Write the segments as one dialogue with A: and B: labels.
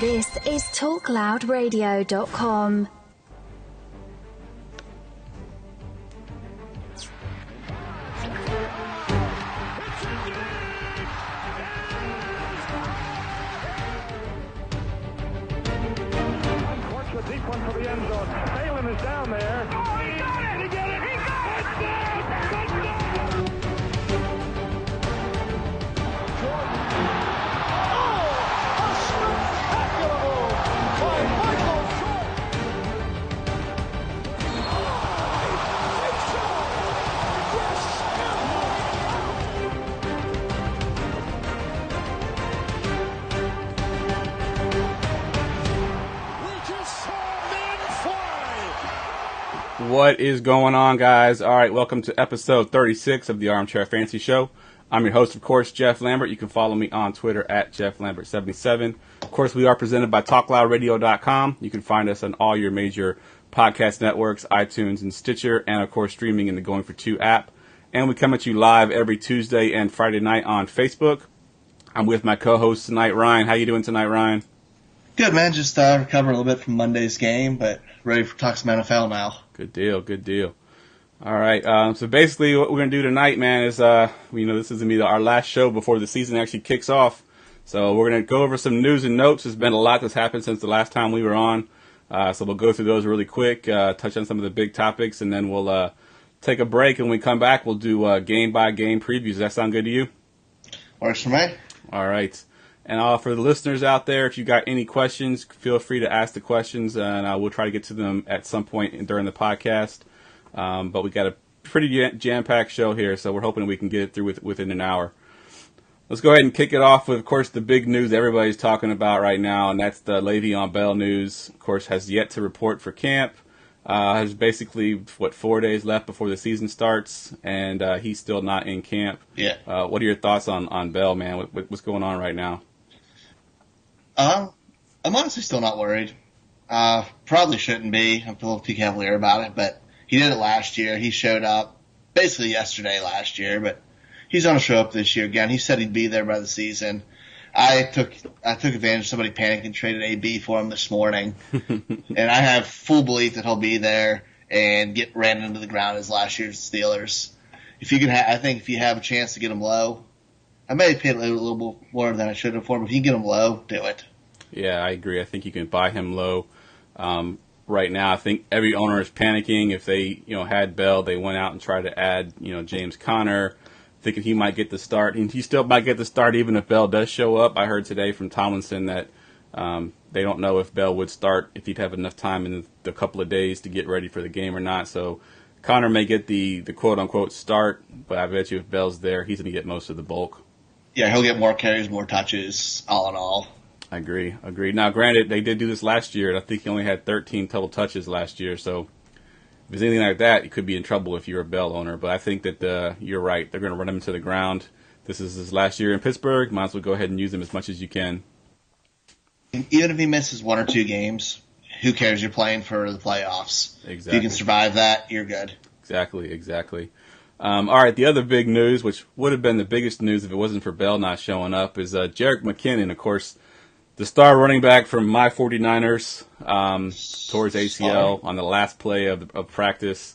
A: This is TalkLoudRadio.com.
B: A deep one for the end zone. Phelan is down there. Oh, he got it! He got it! He got it! Touchdown!
C: Oh, a spectacular move by Michael Jordan.
D: What is going on, guys? All right, welcome to episode 36 of the Armchair Fantasy Show. I'm your host, of course, Jeff Lambert. You can follow me on Twitter at JeffLambert77. Of course, we are presented by TalkLoudRadio.com. You can find us on all your major podcast networks, iTunes and Stitcher, and, of course, streaming in the Going for Two app. And we come at you live every Tuesday and Friday night on Facebook. I'm with my co-host tonight, Ryan. How you doing tonight, Ryan?
E: Good, man. Just recovering a little bit from Monday's game, but ready for talk some NFL now.
D: Good deal, good deal. All right, so basically what we're going to do tonight, man, is, this is going to be our last show before the season actually kicks off. So we're going to go over some news and notes. There's been a lot that's happened since the last time we were on. So we'll go through those really quick, touch on some of the big topics, and then we'll take a break. And when we come back, we'll do game-by-game previews. Does that sound good to you?
E: Works for me.
D: All right. And for the listeners out there, if you got any questions, feel free to ask the questions, and we'll try to get to them at some point during the podcast. But we got a pretty jam-packed show here, so we're hoping we can get it through within an hour. Let's go ahead and kick it off with, of course, the big news everybody's talking about right now, and that's the Le'Veon Bell news. Of course, has yet to report for camp. Has basically, 4 days left before the season starts, and he's still not in camp.
E: Yeah.
D: What are your thoughts on Bell, man? What's going on right now?
E: I'm honestly still not worried. Probably shouldn't be. I'm a little too cavalier about it, but he did it last year. He showed up basically yesterday last year, but he's going to show up this year again. He said he'd be there by the season. I took advantage of somebody panicking and traded AB for him this morning, and I have full belief that he'll be there and get ran into the ground as last year's Steelers. I think if you have a chance to get him low, I may have paid a little bit more than I should have for him. If you can get him low, do it. Yeah,
D: I agree. I think you can buy him low. Right now, I think every owner is panicking. If they, had Bell, they went out and tried to add, James Conner, thinking he might get the start. And he still might get the start even if Bell does show up. I heard today from Tomlinson that they don't know if Bell would start, if he'd have enough time in the couple of days to get ready for the game or not. So Conner may get the quote-unquote start, but I bet you if Bell's there, he's going to get most of the bulk.
E: Yeah, he'll get more carries, more touches, all in all.
D: I agree. Now, granted, they did do this last year, and I think he only had 13 total touches last year. So if it's anything like that, you could be in trouble if you're a Bell owner. But I think that you're right. They're going to run him into the ground. This is his last year in Pittsburgh. Might as well go ahead and use him as much as you can.
E: Even if he misses one or two games, who cares? You're playing for the playoffs.
D: Exactly.
E: If you can survive that, you're good.
D: Exactly. All right, the other big news, which would have been the biggest news if it wasn't for Bell not showing up, is Jerick McKinnon, of course, the star running back from my 49ers, towards ACL on the last play of practice,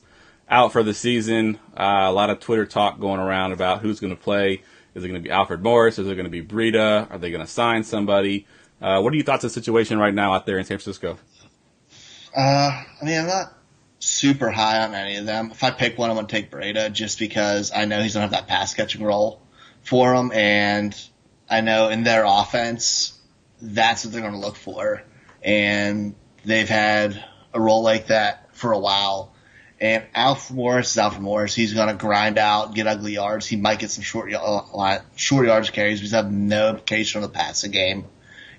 D: out for the season. A lot of Twitter talk going around about who's going to play. Is it going to be Alfred Morris? Is it going to be Breida? Are they going to sign somebody? What are your thoughts on the situation right now out there in San Francisco?
E: I'm not super high on any of them. If I pick one, I'm going to take Breida just because I know he's going to have that pass-catching role for him, and I know in their offense, that's what they're going to look for. And they've had a role like that for a while. And Alfred Morris is Alfred Morris. He's going to grind out, get ugly yards. He might get some short yards carries, but he's have no implication on the passing game.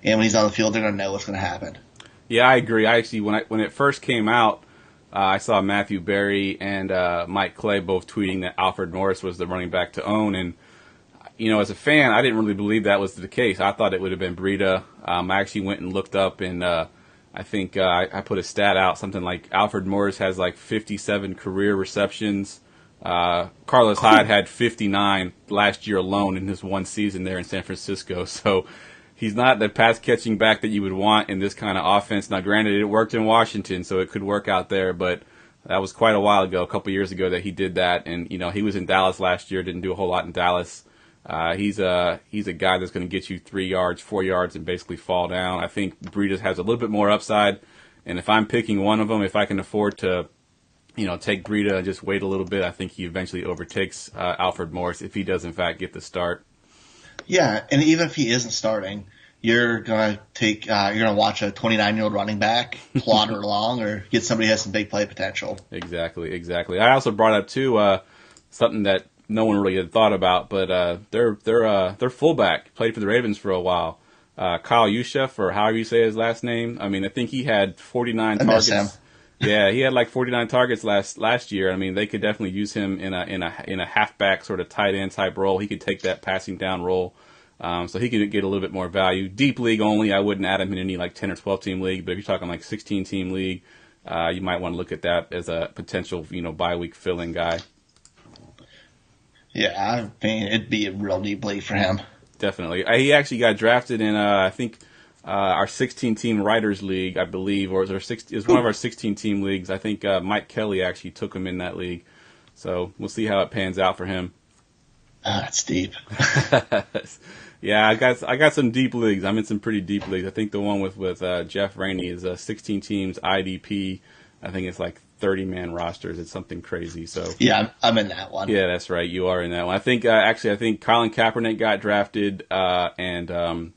E: And when he's on the field, they're going to know what's going to happen.
D: Yeah, I agree. I actually, when it first came out, I saw Matthew Berry and Mike Clay both tweeting that Alfred Morris was the running back to own. And, as a fan, I didn't really believe that was the case. I thought it would have been Breida. I actually went and looked up, and I think I put a stat out, something like Alfred Morris has like 57 career receptions. Carlos Hyde had 59 last year alone in his one season there in San Francisco. So he's not the pass catching back that you would want in this kind of offense. Now, granted, it worked in Washington, so it could work out there, but that was quite a while ago, a couple years ago, that he did that. And he was in Dallas last year, didn't do a whole lot in Dallas. He's a guy that's going to get you 3 yards, 4 yards, and basically fall down. I think Breida has a little bit more upside, and if I'm picking one of them, if I can afford to take Breida and just wait a little bit, I think he eventually overtakes Alfred Morris if he does, in fact, get the start.
E: Yeah, and even if he isn't starting, you're gonna watch a 29-year-old running back plotter along, or get somebody who has some big play potential.
D: Exactly. I also brought up too something that no one really had thought about, but their fullback played for the Ravens for a while. Kyle Juszczyk, or however you say his last name. I mean, I think he had 49 targets. Yeah, he had like 49 targets last year. I mean, they could definitely use him in a halfback sort of tight end type role. He could take that passing down role, so he could get a little bit more value. Deep league only, I wouldn't add him in any like 10 or 12 team league. But if you're talking like 16 team league, you might want to look at that as a potential bye week fill-in guy.
E: Yeah, I mean, it'd be a real deep league for him.
D: Definitely. He actually got drafted in I think. Our 16-team Writers League, I believe, or it was one of our 16-team leagues. I think Mike Kelly actually took him in that league. So we'll see how it pans out for him.
E: That's deep.
D: Yeah, I got some deep leagues. I'm in some pretty deep leagues. I think the one with Jeff Rainey is 16 teams IDP. I think it's like 30-man rosters. It's something crazy. So
E: yeah, I'm in that one.
D: Yeah, that's right. You are in that one. I think Colin Kaepernick got drafted, and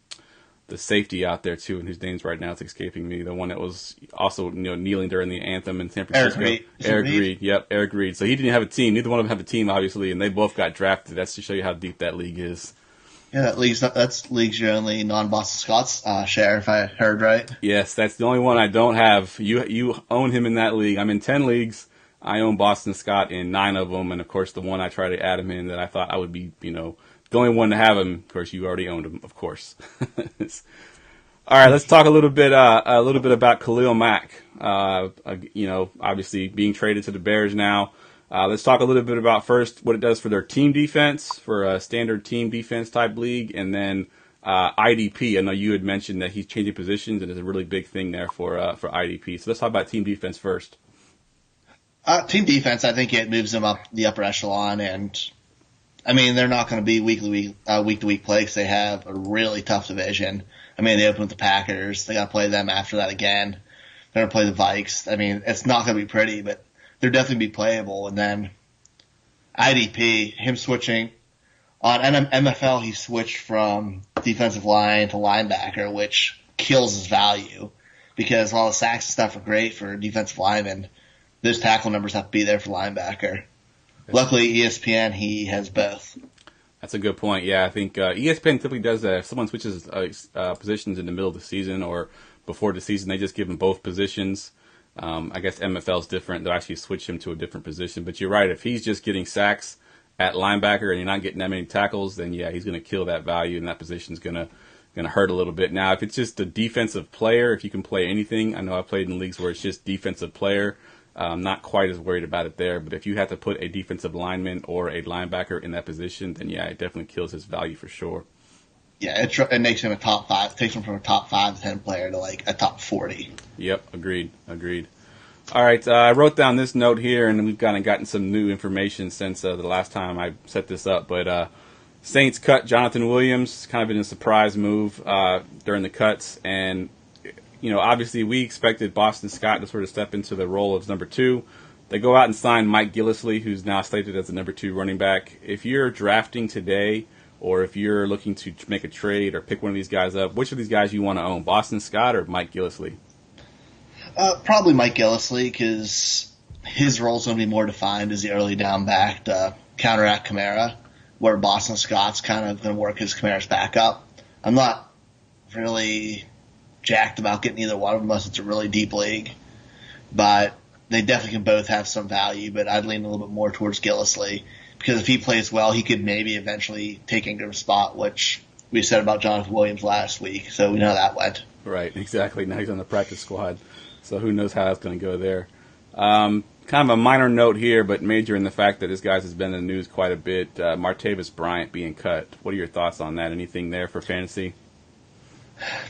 D: the safety out there too, and whose name's right now it's escaping me. The one that was also kneeling during the anthem in San Francisco. Eric Reed. Yep, Eric Reed. So he didn't have a team. Neither one of them have a team, obviously, and they both got drafted. That's to show you how deep that league is.
E: Yeah, that's league's your only non-Boston Scott's share, if I heard right.
D: Yes, that's the only one I don't have. You own him in that league. I'm in 10 leagues. I own Boston Scott in 9 of them, and of course the one I try to add him in that I thought I would be, the only one to have him. Of course, you already owned him, of course. All right, let's talk a little bit about Khalil Mack. Obviously being traded to the Bears now. Let's talk a little bit about first what it does for their team defense, for a standard team defense type league, and then IDP. I know you had mentioned that he's changing positions, and it's a really big thing there for IDP. So let's talk about team defense first.
E: Team defense, I think it moves them up the upper echelon, and I mean they're not going to be week to week play because they have a really tough division. I mean, they open with the Packers. They got to play them after that again. They're going to play the Vikes. I mean, it's not going to be pretty, but they're definitely be playable. And then IDP, him switching on MFL, he switched from defensive line to linebacker, which kills his value because all the sacks and stuff are great for defensive linemen. Those tackle numbers have to be there for linebacker. Luckily, ESPN, he has both.
D: That's a good point. Yeah, I think ESPN typically does that. If someone switches positions in the middle of the season or before the season, they just give them both positions. I guess MFL is different. They'll actually switch him to a different position. But you're right. If he's just getting sacks at linebacker and you're not getting that many tackles, then yeah, he's going to kill that value, and that position's going to hurt a little bit. Now, if it's just a defensive player, if you can play anything, I know I played in leagues where it's just defensive player. I'm not quite as worried about it there, but if you have to put a defensive lineman or a linebacker in that position, then yeah, it definitely kills his value for sure.
E: Yeah, it makes him a top 5, takes him from a top 5 to 10 player to like a top 40.
D: Yep, agreed. All right, I wrote down this note here, and we've kind of gotten some new information since the last time I set this up, but Saints cut Jonathan Williams, kind of been a surprise move during the cuts, and obviously we expected Boston Scott to sort of step into the role of number 2. They go out and sign Mike Gillislee, who's now slated as the number 2 running back. If you're drafting today, or if you're looking to make a trade or pick one of these guys up, which of these guys you want to own, Boston Scott or Mike Gillislee?
E: Probably Mike Gillislee, because his role is going to be more defined as the early down back to counteract Kamara, where Boston Scott's kind of going to work as Kamara's backup. I'm not really jacked about getting either one of them unless it's a really deep league, but they definitely can both have some value, but I'd lean a little bit more towards Gillislee because if he plays well, he could maybe eventually take Ingram's spot, which we said about Jonathan Williams last week, so we know how that went.
D: Right, exactly. Now he's on the practice squad, so who knows how that's going to go there. Kind of a minor note here, but major in the fact that this guy has been in the news quite a bit. Martavis Bryant being cut. What are your thoughts on that? Anything there for fantasy?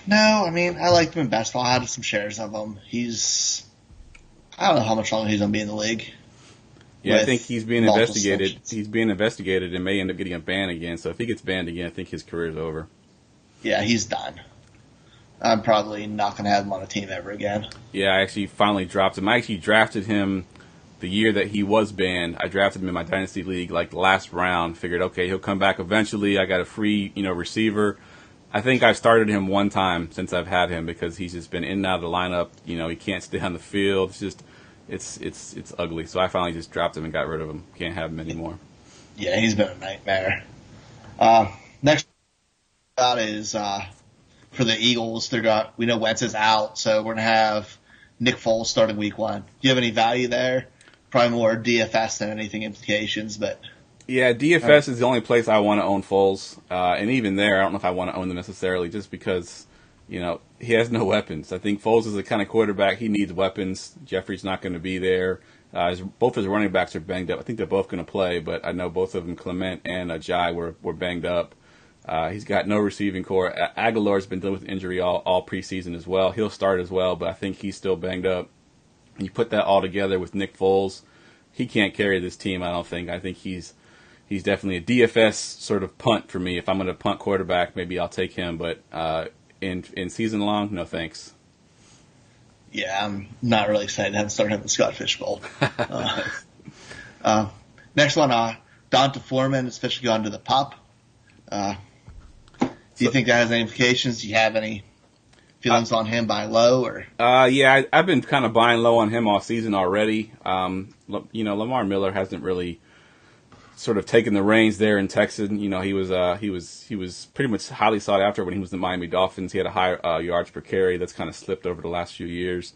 E: No, I mean, I liked him in basketball. I had some shares of him. I don't know how much longer he's going to be in the league.
D: Yeah, I think he's being investigated.
E: Sanctions.
D: He's being investigated and may end up getting a ban again. So if he gets banned again, I think his career's over.
E: Yeah, he's done. I'm probably not going to have him on a team ever again.
D: Yeah, I actually finally dropped him. I actually drafted him the year that he was banned. I drafted him in my Dynasty League like the last round. Figured, okay, he'll come back eventually. I got a free, receiver. I think I've started him one time since I've had him because he's just been in and out of the lineup. He can't stay on the field. It's just, it's ugly. So I finally just dropped him and got rid of him. Can't have him anymore.
E: Yeah, he's been a nightmare. Next out is for the Eagles. We know Wentz is out, so we're gonna have Nick Foles starting Week 1. Do you have any value there? Probably more DFS than anything implications, but.
D: Yeah, DFS is the only place I want to own Foles, and even there, I don't know if I want to own them necessarily, just because, he has no weapons. I think Foles is the kind of quarterback he needs weapons. Jeffrey's not going to be there. Both his running backs are banged up. I think they're both going to play, but I know both of them, Clement and Jai, were banged up. He's got no receiving core. Aguilar's been dealing with injury all preseason as well. He'll start as well, but I think he's still banged up. And you put that all together with Nick Foles, he can't carry this team. I don't think. I think he's definitely a DFS sort of punt for me. If I'm going to punt quarterback, maybe I'll take him. But in season long, no thanks.
E: Yeah, I'm not really excited to have him start in the Scott Fish Bowl. Next one, Donta Foreman is officially gone to the PUP. Do you think that has any implications? Do you have any feelings on him buying low? Or
D: yeah, I've been kind of buying low on him all season already. Lamar Miller hasn't really sort of taken the reins there in Texas. He was pretty much highly sought after when he was the Miami Dolphins. He had a high yards per carry. That's kind of slipped over the last few years.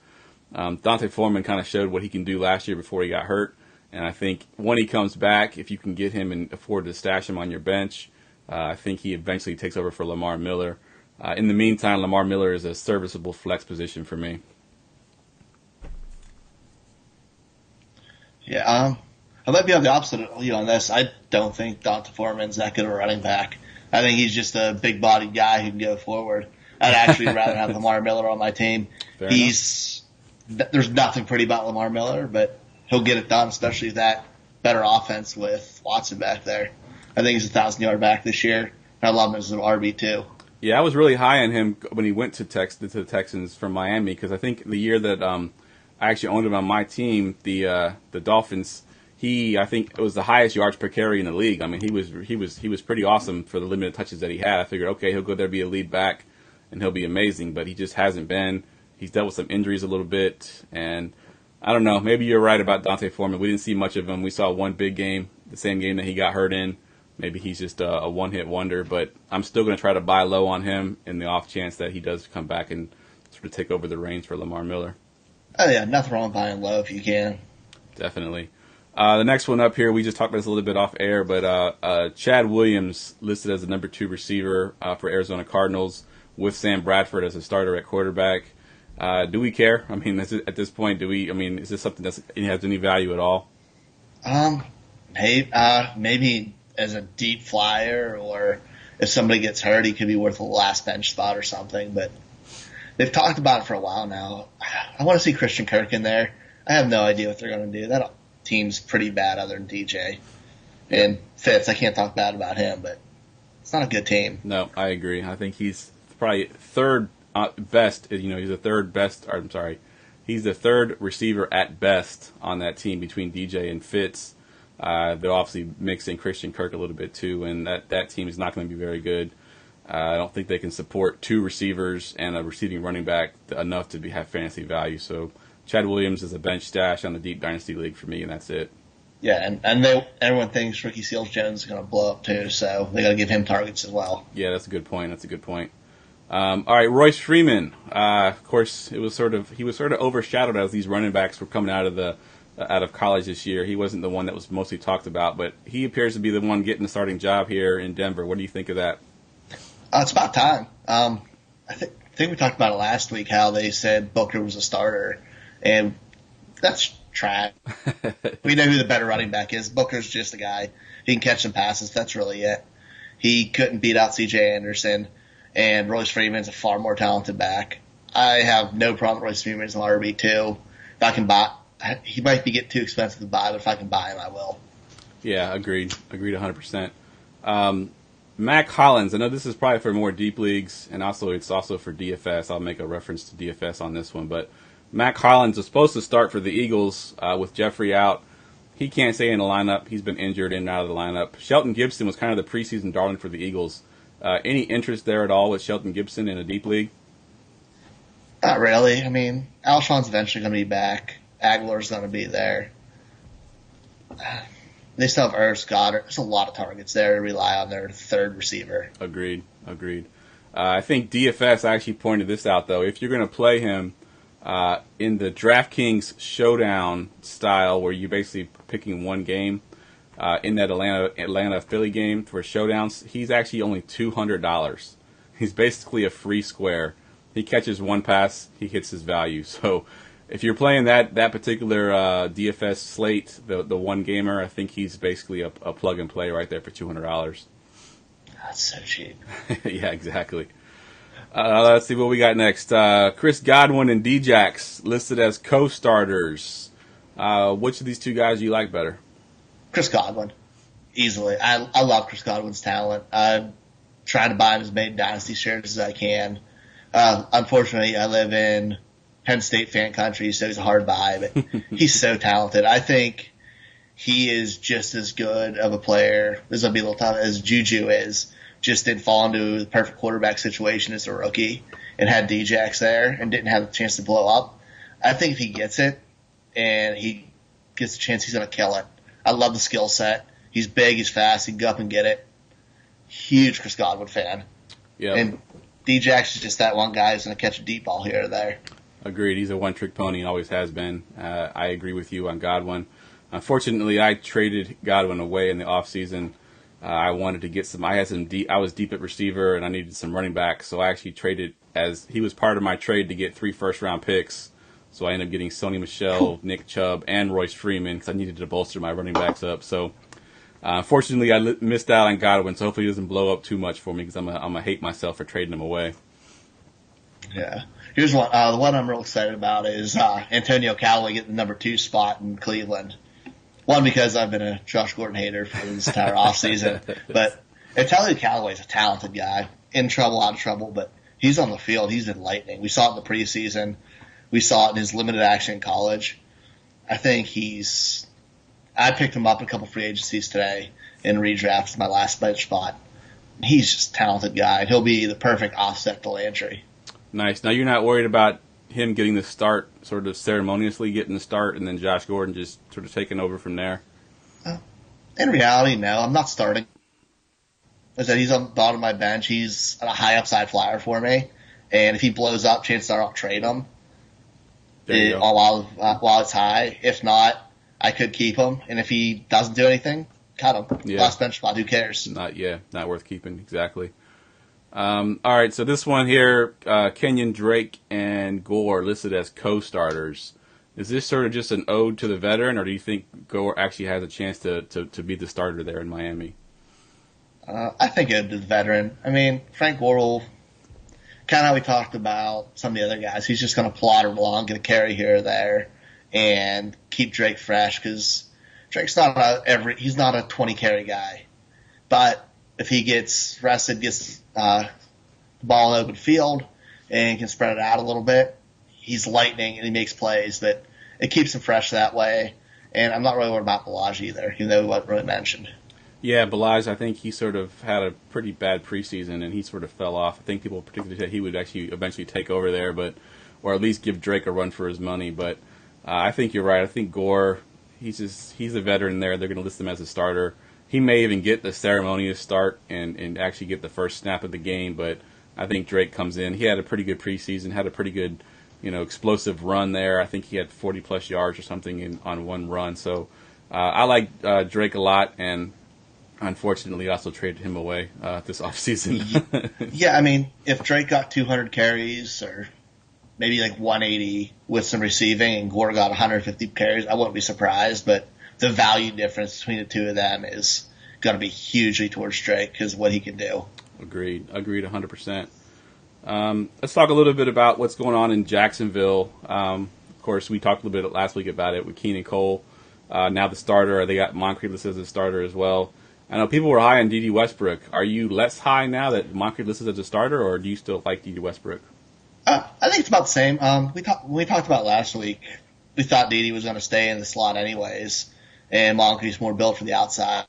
D: Donta Foreman kind of showed what he can do last year before he got hurt. And I think when he comes back, if you can get him and afford to stash him on your bench, I think he eventually takes over for Lamar Miller. In the meantime, Lamar Miller is a serviceable flex position for me.
E: Yeah, I might be on the opposite of you on this. I don't think Donta Foreman's that good of a running back. I think he's just a big-bodied guy who can go forward. I'd actually rather have Lamar Miller on my team. There's nothing pretty about Lamar Miller, but he'll get it done, especially with that better offense with Watson back there. I think he's a 1,000-yard back this year. I love him as an RB2.
D: Yeah, I was really high on him when he went to the Texans from Miami because I think the year that I actually owned him on my team, the Dolphins, I think it was the highest yards per carry in the league. I mean, he was pretty awesome for the limited touches that he had. I figured, okay, he'll go there, be a lead back, and he'll be amazing. But he just hasn't been. He's dealt with some injuries a little bit, and I don't know. Maybe you're right about Donta Foreman. We didn't see much of him. We saw one big game, the same game that he got hurt in. Maybe he's just a one-hit wonder, but I'm still going to try to buy low on him in the off chance that he does come back and sort of take over the reins for Lamar Miller.
E: Oh, yeah, nothing wrong with buying low if you can.
D: Definitely. The next one up here, we just talked about this a little bit off air, but Chad Williams listed as the number 2 receiver for Arizona Cardinals with Sam Bradford as a starter at quarterback. Do we care? I mean, at this point, is this something that has any value at all?
E: Maybe as a deep flyer, or if somebody gets hurt, he could be worth a last bench spot or something. But they've talked about it for a while now. I want to see Christian Kirk in there. I have no idea what they're going to do. That team's pretty bad other than DJ. And Fitz, I can't talk bad about him, but it's not a good team.
D: No, I agree. I think he's probably third best. He's the third best. Or, I'm sorry. He's the third receiver at best on that team between DJ and Fitz. They'll obviously mix in Christian Kirk a little bit too, and that team is not going to be very good. I don't think they can support 2 receivers and a receiving running back enough to have fantasy value. So Chad Williams is a bench stash on the Deep Dynasty League for me, and that's it.
E: Yeah, and everyone thinks Ricky Seals-Jones is going to blow up too, so they got to give him targets as well.
D: Yeah, that's a good point. All right, Royce Freeman. Of course, he was sort of overshadowed as these running backs were coming out of college this year. He wasn't the one that was mostly talked about, but he appears to be the one getting the starting job here in Denver. What do you think of that?
E: It's about time. I think we talked about it last week, how they said Booker was a starter, and that's trash. We know who the better running back is. Booker's just a guy. He can catch some passes. That's really it. He couldn't beat out C.J. Anderson, and Royce Freeman's a far more talented back. I have no problem with Royce Freeman as an RB2. If I can buy, he might be getting too expensive to buy, but if I can buy him, I will.
D: Yeah, agreed 100%. Mac Hollins, I know this is probably for more deep leagues, and it's also for DFS. I'll make a reference to DFS on this one, but Mac Hollins is supposed to start for the Eagles with Jeffrey out. He can't stay in the lineup. He's been injured in and out of the lineup. Shelton Gibson was kind of the preseason darling for the Eagles. Any interest there at all with Shelton Gibson in a deep league?
E: Not really. I mean, Alshon's eventually going to be back. Aguilar's going to be there. They still have Irv Goddard. There's a lot of targets there to rely on their third receiver.
D: Agreed. I think DFS actually pointed this out, though. If you're going to play him in the DraftKings showdown style, where you're basically picking one game in that Atlanta-Philly game for showdowns, he's actually only $200. He's basically a free square. He catches one pass, he hits his value. So if you're playing that particular DFS slate, the one gamer, I think he's basically a plug and play right there for $200.
E: That's so cheap.
D: Yeah, exactly. Let's see what we got next. Chris Godwin and Djax listed as co-starters. Which of these two guys do you like better?
E: Chris Godwin, easily. I love Chris Godwin's talent. I'm trying to buy him as many dynasty shares as I can. Unfortunately, I live in Penn State fan country, so he's a hard buy, but he's so talented. I think he is just as good of a player, this will be a little tough, as Juju is. Just didn't fall into the perfect quarterback situation as a rookie and had Djax there and didn't have a chance to blow up. I think if he gets it and he gets a chance, he's going to kill it. I love the skill set. He's big, he's fast, he can go up and get it. Huge Chris Godwin fan.
D: Yeah.
E: And Djax is just that one guy who's going to catch a deep ball here or there.
D: Agreed. He's a one-trick pony and always has been. I agree with you on Godwin. Unfortunately, I traded Godwin away in the offseason. I wanted to get some. I was deep at receiver, and I needed some running back, so I actually traded as he was part of my trade to get 3 first-round picks. So I ended up getting Sony Michel, Nick Chubb, and Royce Freeman because I needed to bolster my running backs up. So unfortunately, I missed out on Godwin, so hopefully he doesn't blow up too much for me because I'm gonna hate myself for trading him away.
E: Yeah. Here's one. The one I'm real excited about is Antonio Callaway getting the number 2 spot in Cleveland. One, because I've been a Josh Gordon hater for this entire offseason. But Antonio Callaway's a talented guy. In trouble, out of trouble, but he's on the field. He's been lightning. We saw it in the preseason. We saw it in his limited action in college. I think I picked him up in a couple free agencies today in redraft, my last bench spot. He's just a talented guy. He'll be the perfect offset to Landry.
D: Nice. Now, you're not worried about him getting the start, sort of ceremoniously getting the start, and then Josh Gordon just sort of taking over from there?
E: In reality, no. I'm not starting. As I said, he's on the bottom of my bench. He's a high upside flyer for me. And if he blows up, chances are I'll trade him while it's high. If not, I could keep him. And if he doesn't do anything, cut him.
D: Yeah.
E: Last bench spot, who cares?
D: Not worth keeping, exactly. All right, so this one here, Kenyon Drake and Gore listed as co-starters. Is this sort of just an ode to the veteran, or do you think Gore actually has a chance to be the starter there in Miami?
E: I think ode to the veteran. I mean, Frank Gore will, kind of how we talked about some of the other guys, he's just going to plod along, get a carry here or there, and keep Drake fresh, because Drake's he's not a 20 carry guy. But if he gets rested, gets the ball in open field, and can spread it out a little bit, he's lightning and he makes plays, but it keeps him fresh that way. And I'm not really worried about Balaj either, even though he wasn't really mentioned.
D: Yeah, Balaj, I think he sort of had a pretty bad preseason, and he sort of fell off. I think people particularly said he would actually eventually take over there, or at least give Drake a run for his money. But I think you're right. I think Gore, he's a veteran there. They're going to list him as a starter. He may even get the ceremonious start and actually get the first snap of the game, but I think Drake comes in. He had a pretty good preseason, had a pretty good, explosive run there. I think he had 40-plus yards or something on one run. So I like Drake a lot, and unfortunately also traded him away this offseason.
E: Yeah, I mean, if Drake got 200 carries or maybe like 180 with some receiving and Gore got 150 carries, I wouldn't be surprised, but the value difference between the two of them is going to be hugely towards Drake because of what he can do.
D: Agreed 100%. Let's talk a little bit about what's going on in Jacksonville. Of course, we talked a little bit last week about it with Keenan Cole. Now the starter, they got Moncrief listed as a starter as well. I know people were high on D.D. Westbrook. Are you less high now that Moncrief listed as a starter, or do you still like D.D. Westbrook?
E: I think it's about the same. We talked about last week. We thought D.D. was going to stay in the slot anyways, and Moncrief's more built for the outside.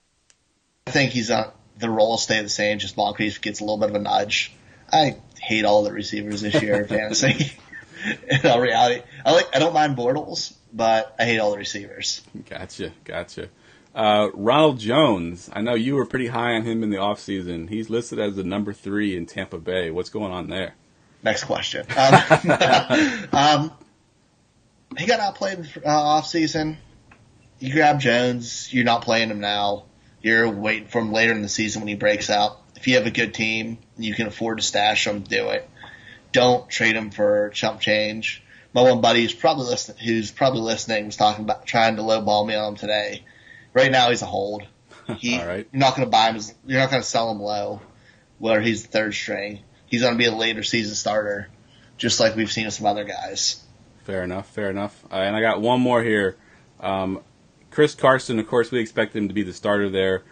E: I think the role will stay the same, just Moncrief gets a little bit of a nudge. I hate all the receivers this year in fantasy. In all reality, I don't mind Bortles, but I hate all the receivers.
D: Gotcha. Ronald Jones, I know you were pretty high on him in the offseason. He's listed as the number 3 in Tampa Bay. What's going on there?
E: Next question. He got outplayed in the offseason. You grab Jones, you're not playing him now. You're waiting for him later in the season when he breaks out. If you have a good team and you can afford to stash him, do it. Don't trade him for chump change. My one buddy who's probably listening was talking about trying to lowball me on him today. Right now he's a hold.
D: All right.
E: You're not going to buy him. You're not going to sell him low, where he's the third string. He's going to be a later season starter, just like we've seen with some other guys.
D: Fair enough. And I got one more here. Chris Carson, of course, we expect him to be the starter there.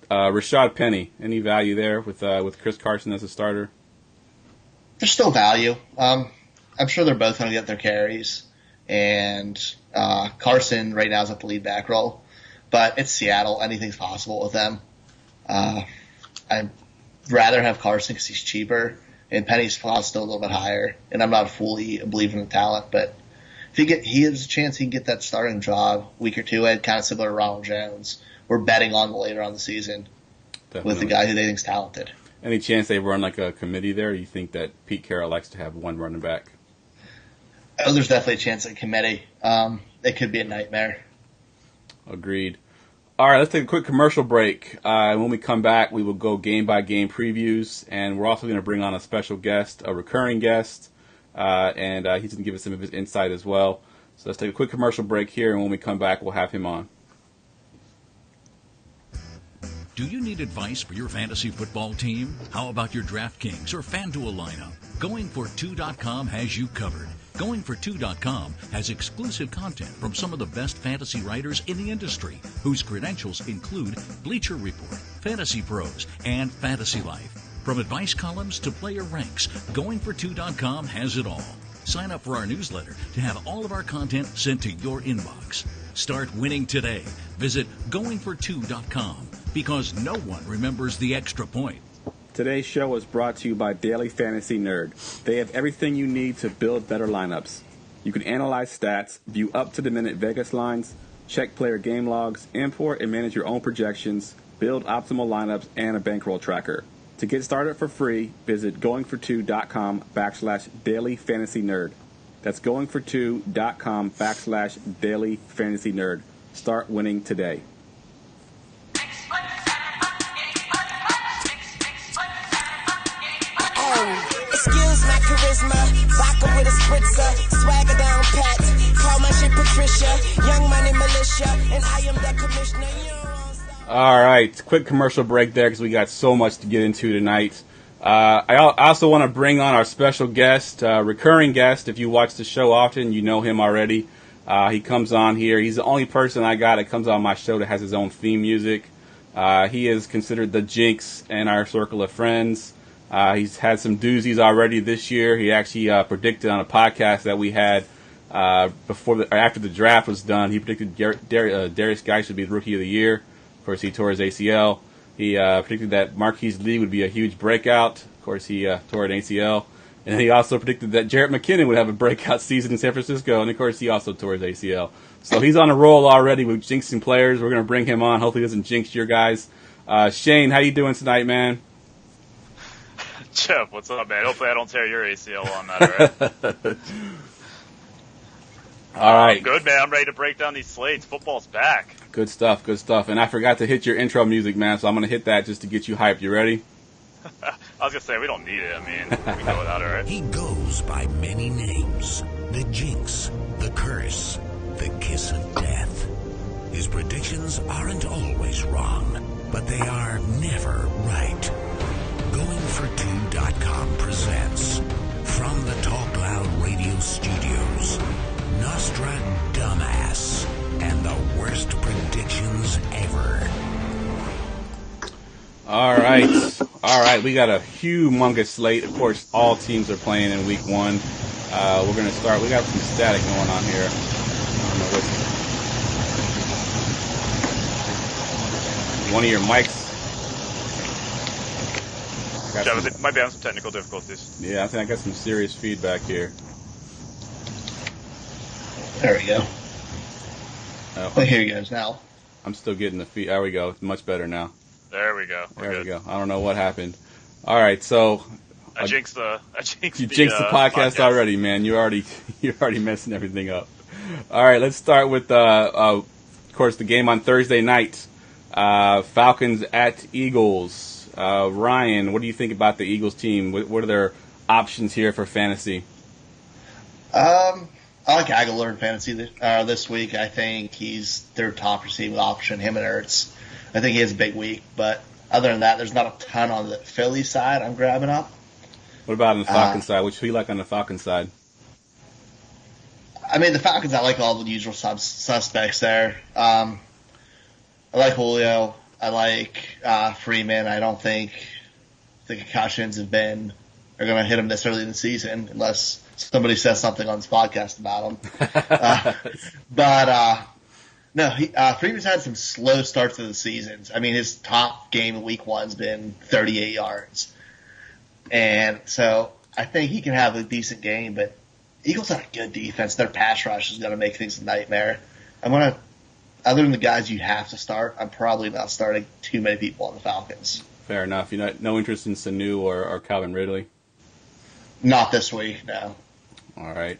D: Rashad Penny, any value there with Chris Carson as a starter?
E: There's still value. I'm sure they're both going to get their carries. And Carson right now is at the lead back role. But it's Seattle. Anything's possible with them. I'd rather have Carson because he's cheaper. And Penny's cost still a little bit higher. And I'm not fully a believer in the talent. But if he has a chance he can get that starting job week or two in, kind of similar to Ronald Jones. We're betting on later on the season. Definitely. With the guy who they think's talented.
D: Any chance they run like a committee there? Or you think that Pete Carroll likes to have one running back?
E: Oh, there's definitely a chance at a committee. It could be a nightmare.
D: Agreed. All right, let's take a quick commercial break. When we come back, we will go game-by-game previews, and we're also going to bring on a special guest, a recurring guest, and he's going to give us some of his insight as well. So let's take a quick commercial break here, and when we come back, we'll have him on.
A: Do you need advice for your fantasy football team? How about your DraftKings or FanDuel lineup? GoingFor2.com has you covered. GoingFor2.com has exclusive content from some of the best fantasy writers in the industry, whose credentials include Bleacher Report, Fantasy Pros, and Fantasy Life. From advice columns to player ranks, GoingFor2.com has it all. Sign up for our newsletter to have all of our content sent to your inbox. Start winning today. Visit GoingFor2.com, because no one remembers the extra point.
D: Today's show is brought to you by Daily Fantasy Nerd. They have everything you need to build better lineups. You can analyze stats, view up-to-the-minute Vegas lines, check player game logs, import and manage your own projections, build optimal lineups, and a bankroll tracker. To get started for free, visit goingfor2.com/dailyfantasynerd. That's goingfor2.com/dailyfantasynerd. Start winning today.
F: Excuse my charisma, vodka with a spritzer, swagger down pat, call my shit Patricia, young money militia, and I am the commissioner.
D: All right, quick commercial break there because we got so much to get into tonight. I also want to bring on our special guest, recurring guest. If you watch the show often, you know him already. He comes on here. He's the only person I got that comes on my show that has his own theme music. He is considered the jinx in our circle of friends. He's had some doozies already this year. He actually predicted on a podcast that we had after the draft was done. He predicted Darius Geis would be the Rookie of the Year. Of course, he tore his ACL. He predicted that Marquise Lee would be a huge breakout. Of course, he tore an ACL. And he also predicted that Jarrett McKinnon would have a breakout season in San Francisco. And, of course, he also tore his ACL. So he's on a roll already with jinxing players. We're going to bring him on. Hopefully he doesn't jinx your guys. Shane, how you doing tonight, man?
G: Jeff, what's up, man? Hopefully I don't tear your ACL on that, all right?
D: All right.
G: Good, man. I'm ready to break down these slates. Football's back.
D: Good stuff, good stuff. And I forgot to hit your intro music, man, so I'm going to hit that just to get you hyped. You ready?
G: I was going to say, we don't need it. I mean, we can go without it, right?
A: He goes by many names. The jinx, the curse, the kiss of death. His predictions aren't always wrong, but they are never right. GoingFor2.com presents
H: the Talk Loud radio studios, Nostradamus and the worst predictions ever.
D: All right. We got a humongous slate. Of course, all teams are playing in week 1. We're going to start. We got some static going on here. I don't know what's one of your mics.
G: Jeff, it might be having some technical difficulties.
D: Yeah, I think I got some serious feedback here.
E: There we go. I hear you guys now.
D: I'm still getting the feed. There we go. It's much better now.
G: There we go.
D: There we go. I don't know what happened. All right, so
G: I jinxed the
D: podcast already, man. You're already messing everything up. All right, let's start with of course the game on Thursday night. Falcons at Eagles. Ryan, what do you think about the Eagles team? What are their options here for fantasy?
E: I like Aguilar in fantasy this week. I think he's their top receiving option, him and Ertz. I think he has a big week, but other than that, there's not a ton on the Philly side I'm grabbing up.
D: What about on the Falcons side? Which do you like on the Falcons side?
E: I mean, the Falcons, I like all the usual suspects there. I like Julio. I like Freeman. I don't think the concussions are going to hit him this early in the season unless somebody says something on this podcast about him. No, Freeman's had some slow starts to the seasons. I mean, his top game in week 1's been 38 yards. And so I think he can have a decent game, but Eagles have a good defense. Their pass rush is going to make things a nightmare. Other than the guys you have to start, I'm probably not starting too many people on the Falcons.
D: Fair enough. No interest in Sanu or Calvin Ridley?
E: Not this week, no.
D: All right.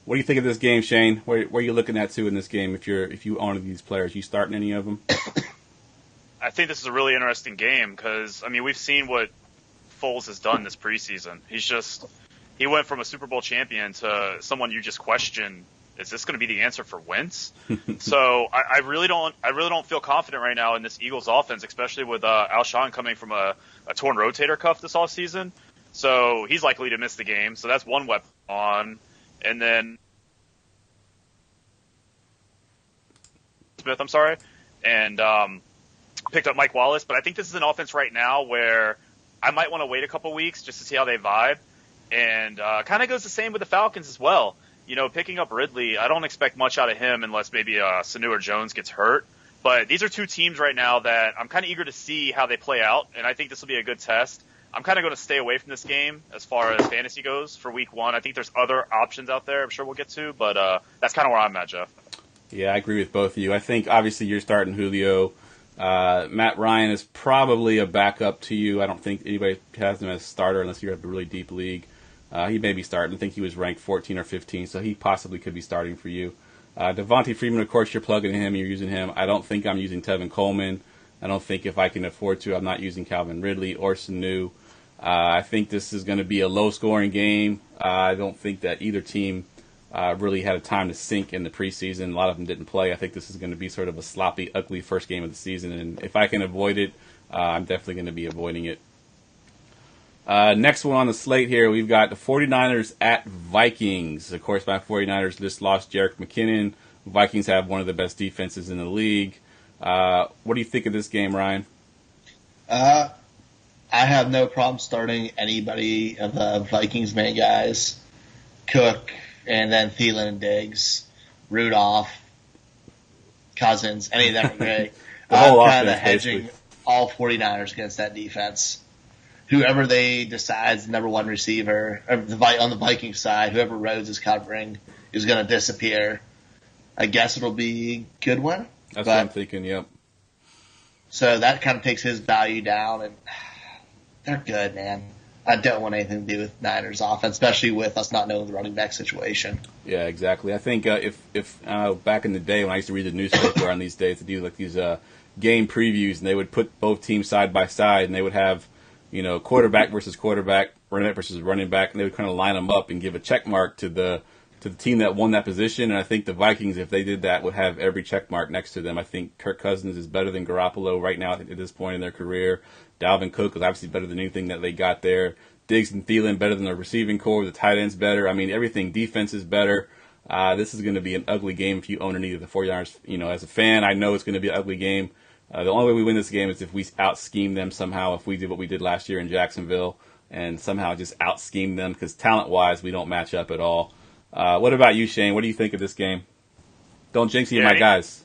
D: What do you think of this game, Shane? Where are you looking at too in this game? If you own these players, you starting any of them?
G: I think this is a really interesting game because we've seen what Foles has done this preseason. He went from a Super Bowl champion to someone you just question. Is this going to be the answer for Wentz? So I really don't feel confident right now in this Eagles offense, especially with Alshon coming from a torn rotator cuff this offseason. So he's likely to miss the game. So that's one weapon on. And then Smith, and picked up Mike Wallace. But I think this is an offense right now where I might want to wait a couple weeks just to see how they vibe. And kind of goes the same with the Falcons as well. Picking up Ridley, I don't expect much out of him unless maybe Sanu or Jones gets hurt. But these are two teams right now that I'm kind of eager to see how they play out, and I think this will be a good test. I'm kind of going to stay away from this game as far as fantasy goes for week 1. I think there's other options out there I'm sure we'll get to, but that's kind of where I'm at, Jeff.
D: Yeah, I agree with both of you. I think, obviously, you're starting Julio. Matt Ryan is probably a backup to you. I don't think anybody has him as a starter unless you have a really deep league. He may be starting. I think he was ranked 14 or 15, so he possibly could be starting for you. Devontae Freeman, of course, you're plugging him. You're using him. I don't think I'm using Tevin Coleman. I don't think if I can afford to, I'm not using Calvin Ridley or Sanu. I think this is going to be a low-scoring game. I don't think that either team really had a time to sink in the preseason. A lot of them didn't play. I think this is going to be sort of a sloppy, ugly first game of the season, and if I can avoid it, I'm definitely going to be avoiding it. Next one on the slate here, we've got the 49ers at Vikings. Of course, my 49ers just lost Jerick McKinnon. Vikings have one of the best defenses in the league. What do you think of this game, Ryan?
E: I have no problem starting anybody of the Vikings main guys. Cook, and then Thielen and Diggs, Rudolph, Cousins, any of them are great.
D: I'm
E: kind of hedging all 49ers against that defense. Whoever they decide's the number one receiver on the Vikings side, whoever Rhodes is covering is going to disappear. I guess it'll be Goodwin.
D: That's what I'm thinking, yep.
E: So that kind of takes his value down, and they're good, man. I don't want anything to do with Niners offense, especially with us not knowing the running back situation.
D: Yeah, exactly. I think if back in the day when I used to read the newspaper on these days, to do like these game previews, and they would put both teams side by side, and they would have quarterback versus quarterback, running back versus running back, and they would kind of line them up and give a check mark to the to the team that won that position. And I think the Vikings, if they did that, would have every check mark next to them. I think Kirk Cousins is better than Garoppolo right now at this point in their career. Dalvin Cook is obviously better than anything that they got there. Diggs and Thielen better than the receiving core. The tight end's better. I mean, everything. Defense is better. This is going to be an ugly game if you own any of the 49ers. You know, as a fan, I know it's going to be an ugly game. The only way we win this game is if we out-scheme them somehow, if we do what we did last year in Jacksonville and somehow just out-scheme them, because talent-wise, we don't match up at all. What about you, Shane? What do you think of this game? Don't jinx any of my guys.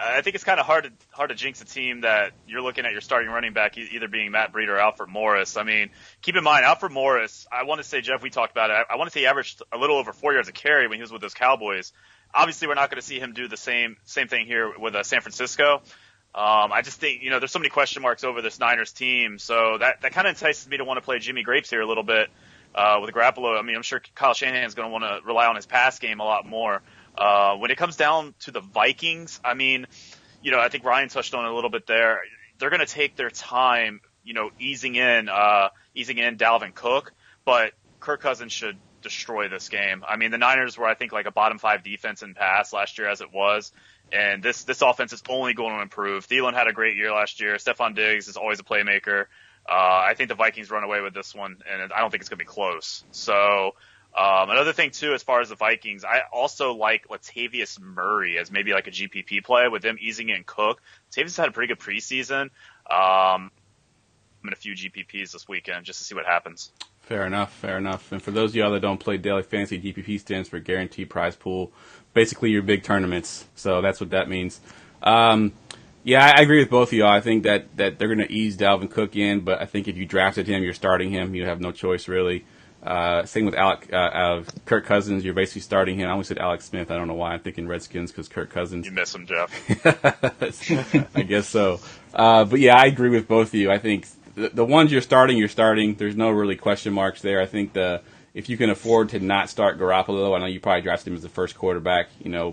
G: I think it's kind of hard to jinx a team that you're looking at your starting running back either being Matt Breida or Alfred Morris. I mean, keep in mind, Alfred Morris, I want to say, Jeff, we talked about it. I want to say he averaged a little over 4 yards a carry when he was with those Cowboys. Obviously, we're not going to see him do the same thing here with San Francisco. I just think, there's so many question marks over this Niners team. So that kind of entices me to want to play Jimmy Grapes here a little bit with Garoppolo. I mean, I'm sure Kyle Shanahan's going to want to rely on his pass game a lot more. When it comes down to the Vikings, I mean, I think Ryan touched on it a little bit there. They're going to take their time, easing in Dalvin Cook, but Kirk Cousins should destroy this game. I mean, the Niners were, I think, like a bottom 5 defense in pass last year as it was, and this offense is only going to improve. Thielen had a great year last year. Stephon Diggs is always a playmaker. I think the Vikings run away with this one, and I don't think it's going to be close. So another thing, too, as far as the Vikings, I also like Latavius Murray as maybe like a GPP play with them easing in Cook. Latavius had a pretty good preseason. I'm in a few GPPs this weekend just to see what happens.
D: Fair enough. And for those of y'all that don't play daily fantasy, GPP stands for Guaranteed Prize Pool. Basically, your big tournaments. So that's what that means. Yeah, I agree with both of y'all. I think that they're going to ease Dalvin Cook in, but I think if you drafted him, you're starting him. You have no choice, really. Same with Kirk Cousins. You're basically starting him. I almost said Alex Smith. I don't know why I'm thinking Redskins because Kirk Cousins.
G: You miss him, Jeff.
D: I guess so. But yeah, I agree with both of you. I think the ones you're starting. There's no really question marks there. I think if you can afford to not start Garoppolo, I know you probably drafted him as the first quarterback,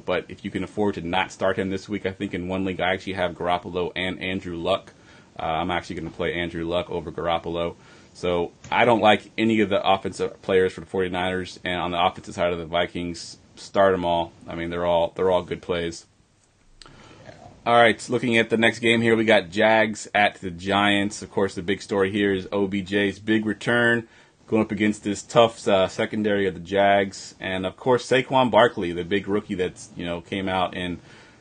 D: but if you can afford to not start him this week, I think in one league I actually have Garoppolo and Andrew Luck. I'm actually going to play Andrew Luck over Garoppolo. So I don't like any of the offensive players for the 49ers, and on the offensive side of the Vikings, start them all. I mean, they're all good plays. All right, so looking at the next game here, we got Jags at the Giants. Of course, the big story here is OBJ's big return, going up against this tough secondary of the Jags, and of course Saquon Barkley, the big rookie that's came out and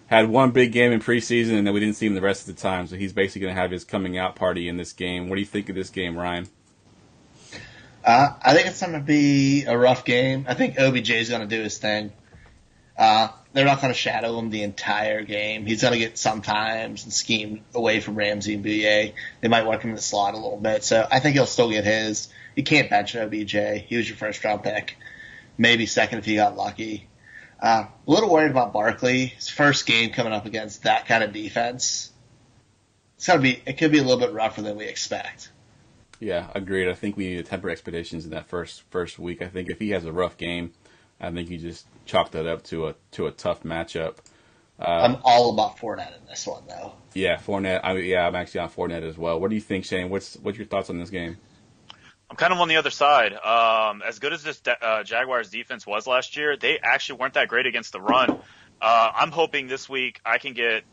D: had one big game in preseason, and then we didn't see him the rest of the time. So he's basically going to have his coming out party in this game. What do you think of this game, Ryan?
E: I think it's going to be a rough game. I think OBJ is going to do his thing. They're not going to shadow him the entire game. He's going to get sometimes and scheme away from Ramsey and Bouye. They might work him in the slot a little bit. So I think he'll still get his. You can't bench OBJ. He was your first-round pick. Maybe second if you got lucky. A little worried about Barkley. His first game coming up against that kind of defense. It could be a little bit rougher than we expect.
D: Yeah, agreed. I think we need to temper expectations in that first week. I think if he has a rough game, I think you just chalk that up to a tough matchup.
E: I'm all about Fournette in this one, though.
D: Yeah, Fournette. I'm actually on Fournette as well. What do you think, Shane? What's your thoughts on this game?
G: I'm kind of on the other side. As good as this Jaguars defense was last year, they actually weren't that great against the run. I'm hoping this week I can get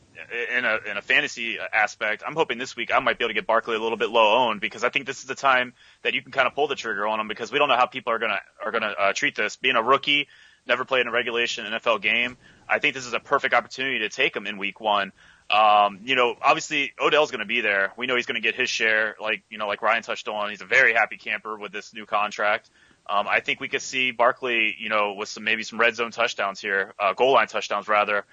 G: in a fantasy aspect. I'm hoping this week I might be able to get Barkley a little bit low owned because I think this is the time that you can kind of pull the trigger on him because we don't know how people are gonna treat this. Being a rookie, never played in a regulation NFL game, I think this is a perfect opportunity to take him in week 1. Obviously Odell's going to be there. We know he's going to get his share. Like Ryan touched on, he's a very happy camper with this new contract. I think we could see Barkley, with some red zone touchdowns here, goal line touchdowns rather.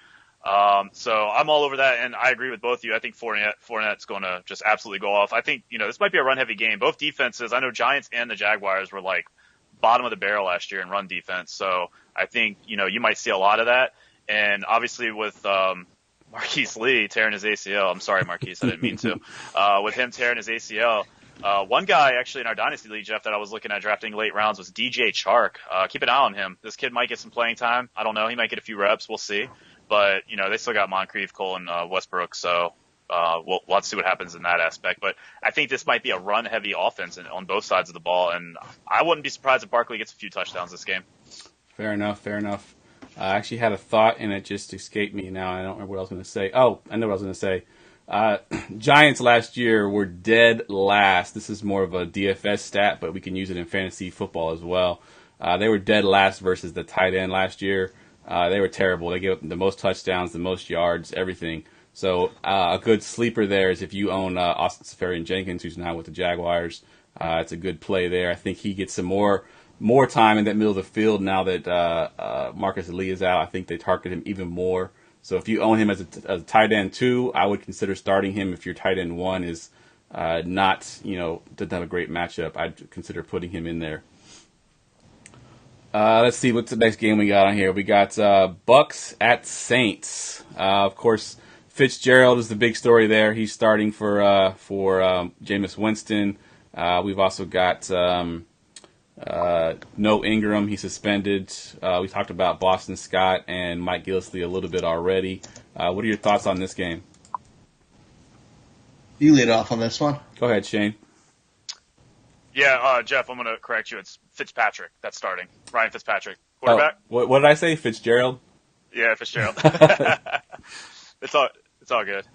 G: So I'm all over that, and I agree with both of you. I think Fournette's going to just absolutely go off. I think, this might be a run-heavy game. Both defenses, I know Giants and the Jaguars were like bottom of the barrel last year in run defense. So I think, you might see a lot of that. And obviously with Marquise Lee tearing his ACL, I'm sorry, Marquise, I didn't mean to. With him tearing his ACL, one guy actually in our Dynasty League, Jeff, that I was looking at drafting late rounds was DJ Chark. Keep an eye on him. This kid might get some playing time. I don't know. He might get a few reps. We'll see. But, they still got Moncrief, Cole, and Westbrook. So we'll have to see what happens in that aspect. But I think this might be a run-heavy offense on both sides of the ball, and I wouldn't be surprised if Barkley gets a few touchdowns this game.
D: Fair enough. I actually had a thought, and it just escaped me now. I don't remember what I was going to say. Oh, I know what I was going to say. Giants last year were dead last. This is more of a DFS stat, but we can use it in fantasy football as well. They were dead last versus the tight end last year. They were terrible. They gave up the most touchdowns, the most yards, everything. So a good sleeper there is if you own Austin Seferian-Jenkins, who's now with the Jaguars. It's a good play there. I think he gets some more time in that middle of the field now that Marcus Lee is out. I think they target him even more. So if you own him as a tight end 2, I would consider starting him. If your tight end 1 is doesn't have a great matchup, I'd consider putting him in there. Let's see what's the next game we got on here. We got Bucks at Saints. Of course, Fitzgerald is the big story there. He's starting for Jameis Winston. We've also got no Ingram. He's suspended. We talked about Boston Scott and Mike Gillislee a little bit already. What are your thoughts on this game?
E: You lead off on this one.
D: Go ahead, Shane.
G: Yeah, Jeff, I'm going to correct you. It's Fitzpatrick that's starting. Ryan Fitzpatrick, quarterback.
D: Oh, what did I say? Fitzgerald?
G: Yeah, Fitzgerald. It's all good.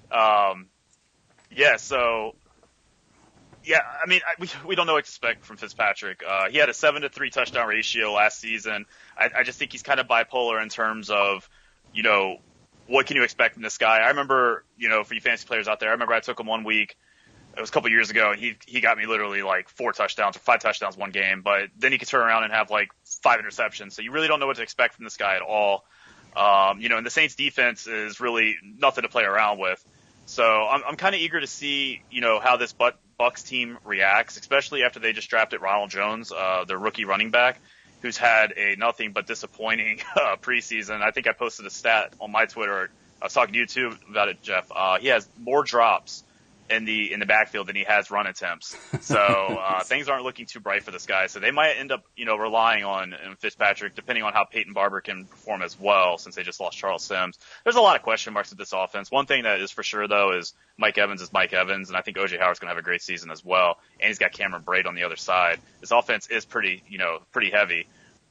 G: We don't know what to expect from Fitzpatrick. He had a 7-3 touchdown ratio last season. I just think he's kind of bipolar in terms of, what can you expect from this guy? I remember, for you fantasy players out there, I remember I took him 1 week. It was a couple years ago, and he got me literally like 4 touchdowns or 5 touchdowns one game. But then he could turn around and have like 5 interceptions. So you really don't know what to expect from this guy at all. And the Saints defense is really nothing to play around with. So I'm kind of eager to see, how this Bucks team reacts, especially after they just drafted Ronald Jones, their rookie running back, who's had a nothing but disappointing preseason. I think I posted a stat on my Twitter. I was talking to you too about it, Jeff. He has more drops in the backfield than he has run attempts. So things aren't looking too bright for this guy. So they might end up, relying on Fitzpatrick, depending on how Peyton Barber can perform as well, since they just lost Charles Sims. There's a lot of question marks with this offense. One thing that is for sure, though, is Mike Evans is Mike Evans, and I think O.J. Howard's going to have a great season as well. And he's got Cameron Braid on the other side. This offense is pretty heavy.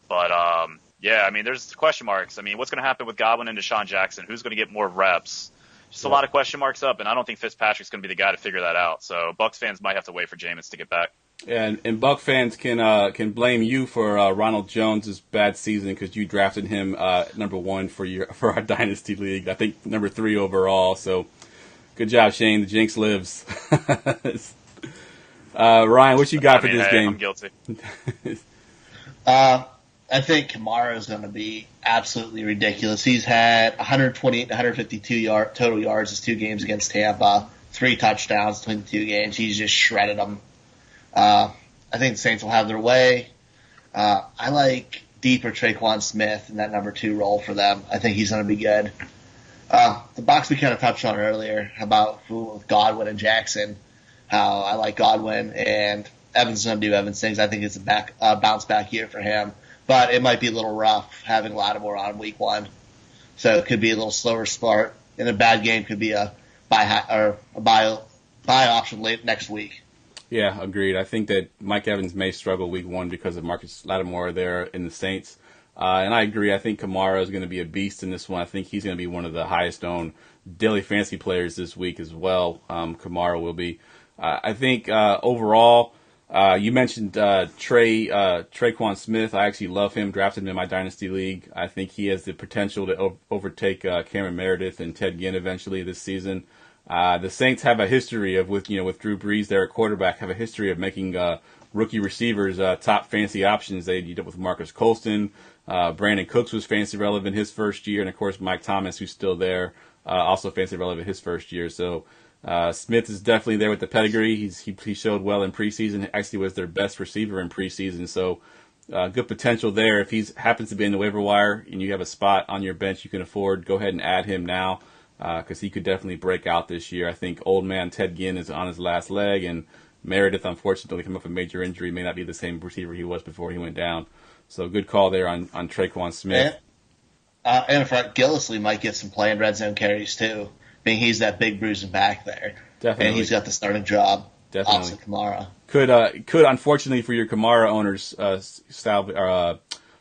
G: But, there's question marks. What's going to happen with Godwin and Deshaun Jackson? Who's going to get more reps? Just a lot of question marks up, and I don't think Fitzpatrick's going to be the guy to figure that out. So Bucs fans might have to wait for Jameis to get back.
D: And Buck fans can blame you for Ronald Jones' bad season because you drafted him number 1 for our dynasty league. I think number 3 overall. So good job, Shane. The jinx lives. Ryan, what you got for this game?
G: I'm guilty.
E: I think Kamara is going to be absolutely ridiculous. He's had 128 to 152 total yards his 2 games against Tampa, 3 touchdowns between the 2 games. He's just shredded them. I think the Saints will have their way. I like deeper Traquan Smith in that number 2 role for them. I think he's going to be good. The box we kind of touched on earlier about Godwin and Jackson, how I like Godwin and Evans is going to do Evans things. I think it's a bounce back year for him. But it might be a little rough having Lattimore on week 1. So it could be a little slower start. And a bad game could be a buy option late next week.
D: Yeah, agreed. I think that Mike Evans may struggle week 1 because of Marcus Lattimore there in the Saints. And I agree. I think Kamara is going to be a beast in this one. I think he's going to be one of the highest owned daily fantasy players this week as well. Kamara will be. I think overall, you mentioned Traquan Smith. I actually love him. Drafted him in my dynasty league. I think he has the potential to overtake Cameron Meredith and Ted Ginn eventually this season. The Saints have a history of with Drew Brees there at quarterback, have a history of making rookie receivers top fantasy options. They did it with Marcus Colston. Brandon Cooks was fantasy relevant his first year, and of course Mike Thomas, who's still there, also fantasy relevant his first year. So Smith is definitely there with the pedigree. He showed well in preseason. Actually was their best receiver in preseason. So good potential there. If he happens to be in the waiver wire and you have a spot on your bench you can afford, go ahead and add him now because he could definitely break out this year. I think old man Ted Ginn is on his last leg, and Meredith, unfortunately, coming off a major injury, may not be the same receiver he was before he went down. So good call there on Traquan Smith.
E: And in fact, Gillislee might get some play in red zone carries too. mean, he's that big bruising back there.
D: Definitely.
E: And he's got the starting job
D: Definitely.
E: opposite Kamara.
D: Could unfortunately for your Kamara owners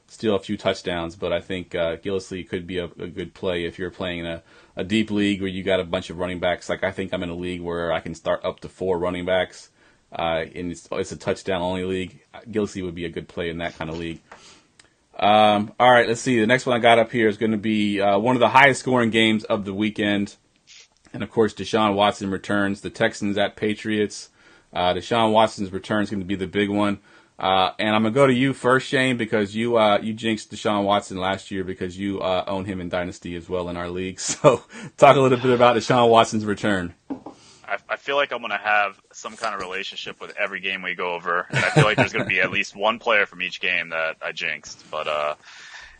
D: steal a few touchdowns, but I think Gillislee could be a good play if you're playing in a deep league where you got a bunch of running backs. Like I think I'm in a league where I can start up to 4 running backs, and it's a touchdown only league. Gillislee would be a good play in that kind of league. All right, let's see. The next one I got up here is going to be one of the highest scoring games of the weekend, and of course Deshaun Watson returns. The Texans at Patriots. Deshaun Watson's return is going to be the big one. And I'm going to go to you first, Shane, because you jinxed Deshaun Watson last year because you own him in Dynasty as well in our league. So talk a little bit about Deshaun Watson's return.
G: I feel like I'm going to have some kind of relationship with every game we go over. And I feel like there's going to be at least one player from each game that I jinxed. But,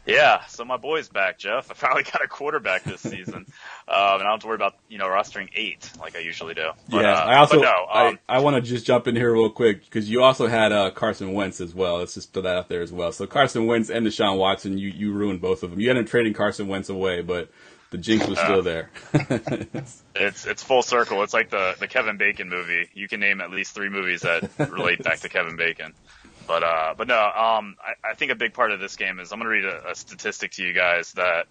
G: yeah, so my boy's back, Jeff. I finally got a quarterback this season. And I don't have to worry about, rostering 8 like I usually do. But,
D: yeah, I want to just jump in here real quick because you also had Carson Wentz as well. Let's just throw that out there as well. So Carson Wentz and Deshaun Watson, you ruined both of them. You ended up trading Carson Wentz away, but the jinx was still there.
G: It's full circle. It's like the Kevin Bacon movie. You can name at least 3 movies that relate back to Kevin Bacon. But no, I think a big part of this game is I'm going to read a statistic to you guys that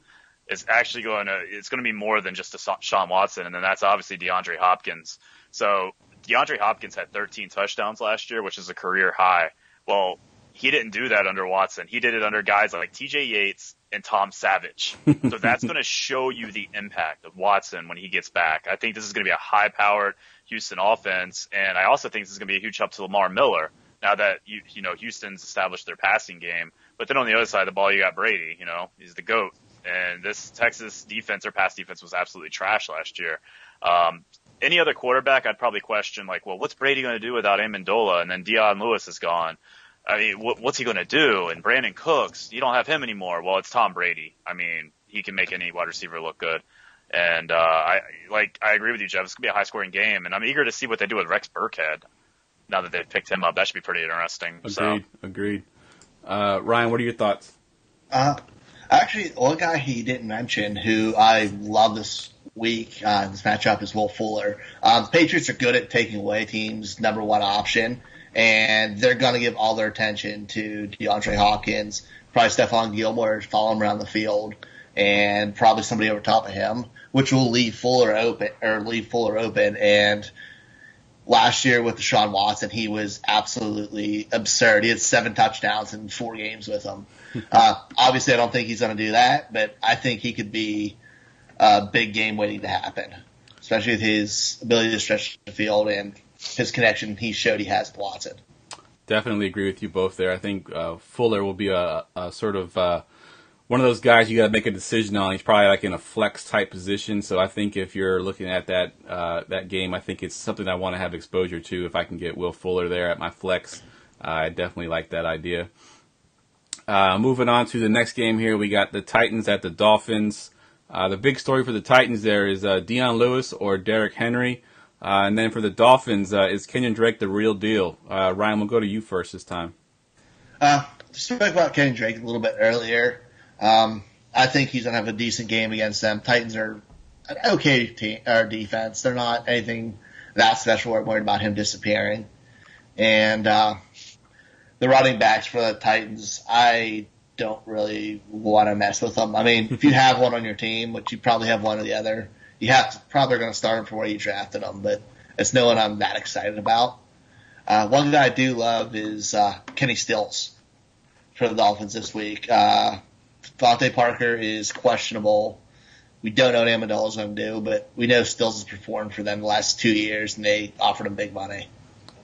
G: is actually it's going to be more than just Deshaun Watson, and then that's obviously DeAndre Hopkins. So DeAndre Hopkins had 13 touchdowns last year, which is a career high. Well, he didn't do that under Watson. He did it under guys like TJ Yates and Tom Savage. So that's going to show you the impact of Watson when he gets back. I think this is going to be a high-powered Houston offense, and I also think this is going to be a huge help to Lamar Miller. Now that Houston's established their passing game, but then on the other side of the ball, you got Brady. He's the GOAT, and this Texas defense, their pass defense, was absolutely trash last year. Any other quarterback, I'd probably question what's Brady going to do without Amendola? And then Dion Lewis is gone. I mean, what's he going to do? And Brandon Cooks, you don't have him anymore. Well, it's Tom Brady. I mean, he can make any wide receiver look good. And I agree with you, Jeff. It's going to be a high-scoring game, and I'm eager to see what they do with Rex Burkhead. Now that they've picked him up, that should be pretty interesting.
D: Agreed. Ryan, what are your thoughts?
E: Actually, one guy he didn't mention who I love this week, this matchup, is Will Fuller. The Patriots are good at taking away teams' number one option, and they're going to give all their attention to DeAndre Hopkins, probably Stephon Gilmore, follow him around the field, and probably somebody over top of him, which will leave Fuller open. And last year with Deshaun Watson, he was absolutely absurd. He had 7 touchdowns in 4 games with him. Obviously, I don't think he's going to do that, but I think he could be a big game waiting to happen, especially with his ability to stretch the field and his connection he showed he has with Watson.
D: Definitely agree with you both there. I think Fuller will be a sort of one of those guys you got to make a decision on. He's probably like in a flex type position. So I think if you're looking at that game, I think it's something I want to have exposure to. If I can get Will Fuller there at my flex, I definitely like that idea. Moving on to the next game here, we got the Titans at the Dolphins. The big story for the Titans there is Dion Lewis or Derrick Henry. And then for the Dolphins, is Kenyon Drake the real deal? Ryan, we'll go to you first this time.
E: Spoke about Kenyon Drake a little bit earlier. I think he's going to have a decent game against them. Titans are an okay team, or defense. They're not anything that special. We're worried about him disappearing. And the running backs for the Titans, I don't really want to mess with them. I mean, if you have one on your team, which you probably have one or the other, you probably going to start him for where you drafted them, but it's no one I'm that excited about. One guy I do love is Kenny Stills for the Dolphins this week. Devontae Parker is questionable. We don't know what Amendola's going to do, but we know Stills has performed for them the last 2 years, and they offered him big money.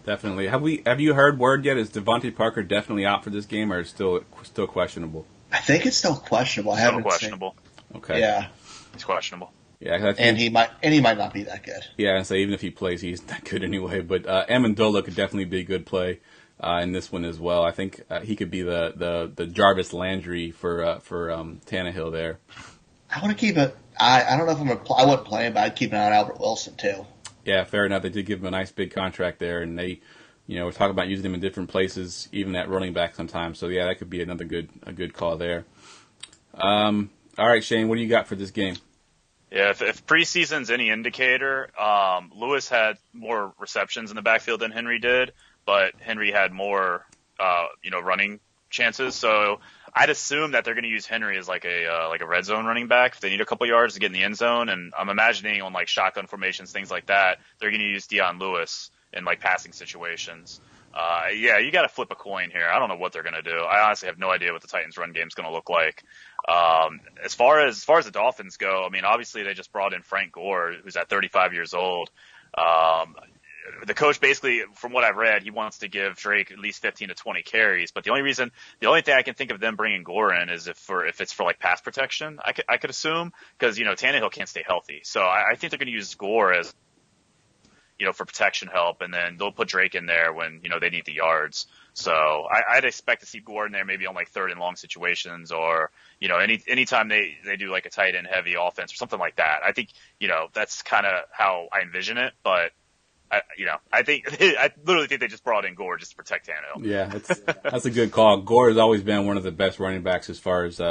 D: Definitely. Have you heard word yet? Is Devontae Parker definitely out for this game, or is still questionable?
E: I think it's still questionable.
G: Still questionable.
D: Okay.
E: Yeah.
G: It's questionable.
D: Yeah,
E: and he might not be that good.
D: Yeah, and so even if he plays, he's not good anyway. But Amendola could definitely be a good play in this one as well. I think he could be the Jarvis Landry for Tannehill there.
E: I want to keep it. I don't know if I wouldn't play him, but I'd keep an eye on Albert Wilson too.
D: Yeah, fair enough. They did give him a nice big contract there, and they, we're talking about using him in different places, even at running back sometimes. So yeah, that could be a good call there. All right, Shane, what do you got for this game?
G: Yeah, if preseason's any indicator, Lewis had more receptions in the backfield than Henry did, but Henry had more, running chances. So I'd assume that they're going to use Henry as like a red zone running back if they need a couple yards to get in the end zone. And I'm imagining on like shotgun formations, things like that, they're going to use Dion Lewis in like passing situations. You got to flip a coin here. I don't know what they're going to do. I honestly have no idea what the Titans' run game is going to look like. As far as the Dolphins go, I mean, obviously they just brought in Frank Gore, who's at 35 years old. The coach basically, from what I've read, he wants to give Drake at least 15 to 20 carries. But the only thing I can think of them bringing Gore in is if it's for like pass protection. I could assume because Tannehill can't stay healthy, so I think they're going to use Gore as for protection help, and then they'll put Drake in there when they need the yards. So I'd expect to see Gore in there maybe on like third and long situations, or anytime they do like a tight end heavy offense or something like that. I think that's kind of how I envision it, but. I literally think they just brought in Gore just to protect Tannehill.
D: Yeah, that's a good call. Gore has always been one of the best running backs as far as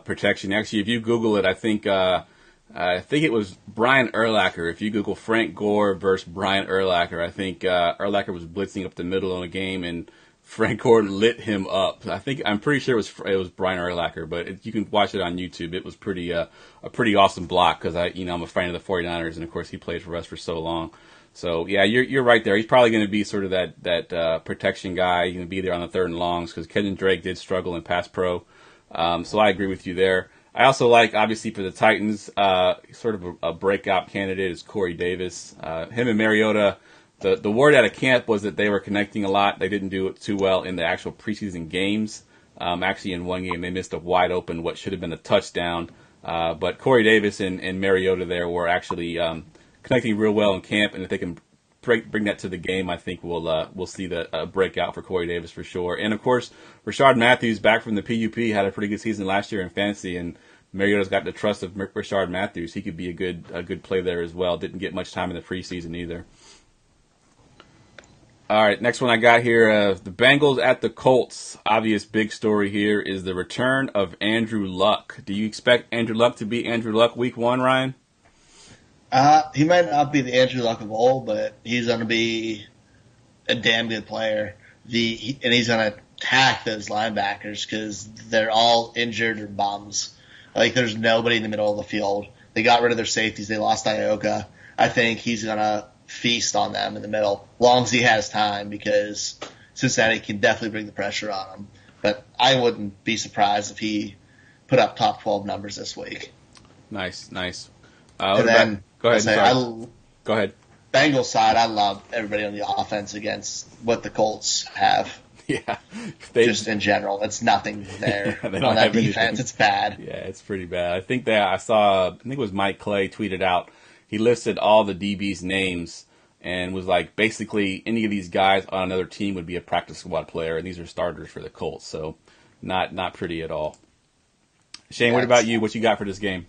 D: protection. Actually, if you Google it, I think it was Brian Urlacher. If you Google Frank Gore versus Brian Urlacher, I think Urlacher was blitzing up the middle in a game, and Frank Gore lit him up. I'm pretty sure it was Brian Urlacher, but you can watch it on YouTube. It was a pretty awesome block because I'm a fan of the 49ers, and of course he played for us for so long. So yeah, you're right there. He's probably going to be sort of that protection guy. He's going to be there on the third and longs because Kenyon Drake did struggle in pass pro. So I agree with you there. I also like, obviously, for the Titans, sort of a breakout candidate is Corey Davis. Him and Mariota, the word out of camp was that they were connecting a lot. They didn't do it too well in the actual preseason games. Actually, in one game, they missed a wide open, what should have been a touchdown. But Corey Davis and Mariota there were actually connecting real well in camp, and if they can bring that to the game, I think we'll see the breakout for Corey Davis for sure. And of course, Rashard Matthews back from the PUP had a pretty good season last year in fantasy, and Mariota's got the trust of Rashard Matthews. He could be a good play there as well. Didn't get much time in the preseason either. All right, next one I got here, the Bengals at the Colts. Obvious big story here is the return of Andrew Luck. Do you expect Andrew Luck to be Andrew Luck week 1, Ryan?
E: He might not be the Andrew Luck of old, but he's going to be a damn good player. And he's going to attack those linebackers because they're all injured or bums. Like, there's nobody in the middle of the field. They got rid of their safeties. They lost Ioka. I think he's going to feast on them in the middle, as long as he has time, because Cincinnati can definitely bring the pressure on him. But I wouldn't be surprised if he put up top 12 numbers this week.
D: Nice.
E: And then,
D: go ahead.
E: Bengals side, I love everybody on the offense against what the Colts have.
D: Yeah.
E: Just in general, it's nothing there.
D: Yeah,
E: on that defense,
D: anything.
E: It's bad.
D: Yeah, it's pretty bad. I think it was Mike Clay tweeted out, he listed all the DB's names and was like, basically, any of these guys on another team would be a practice squad player, and these are starters for the Colts, so not pretty at all. Shane, what about you? What you got for this game?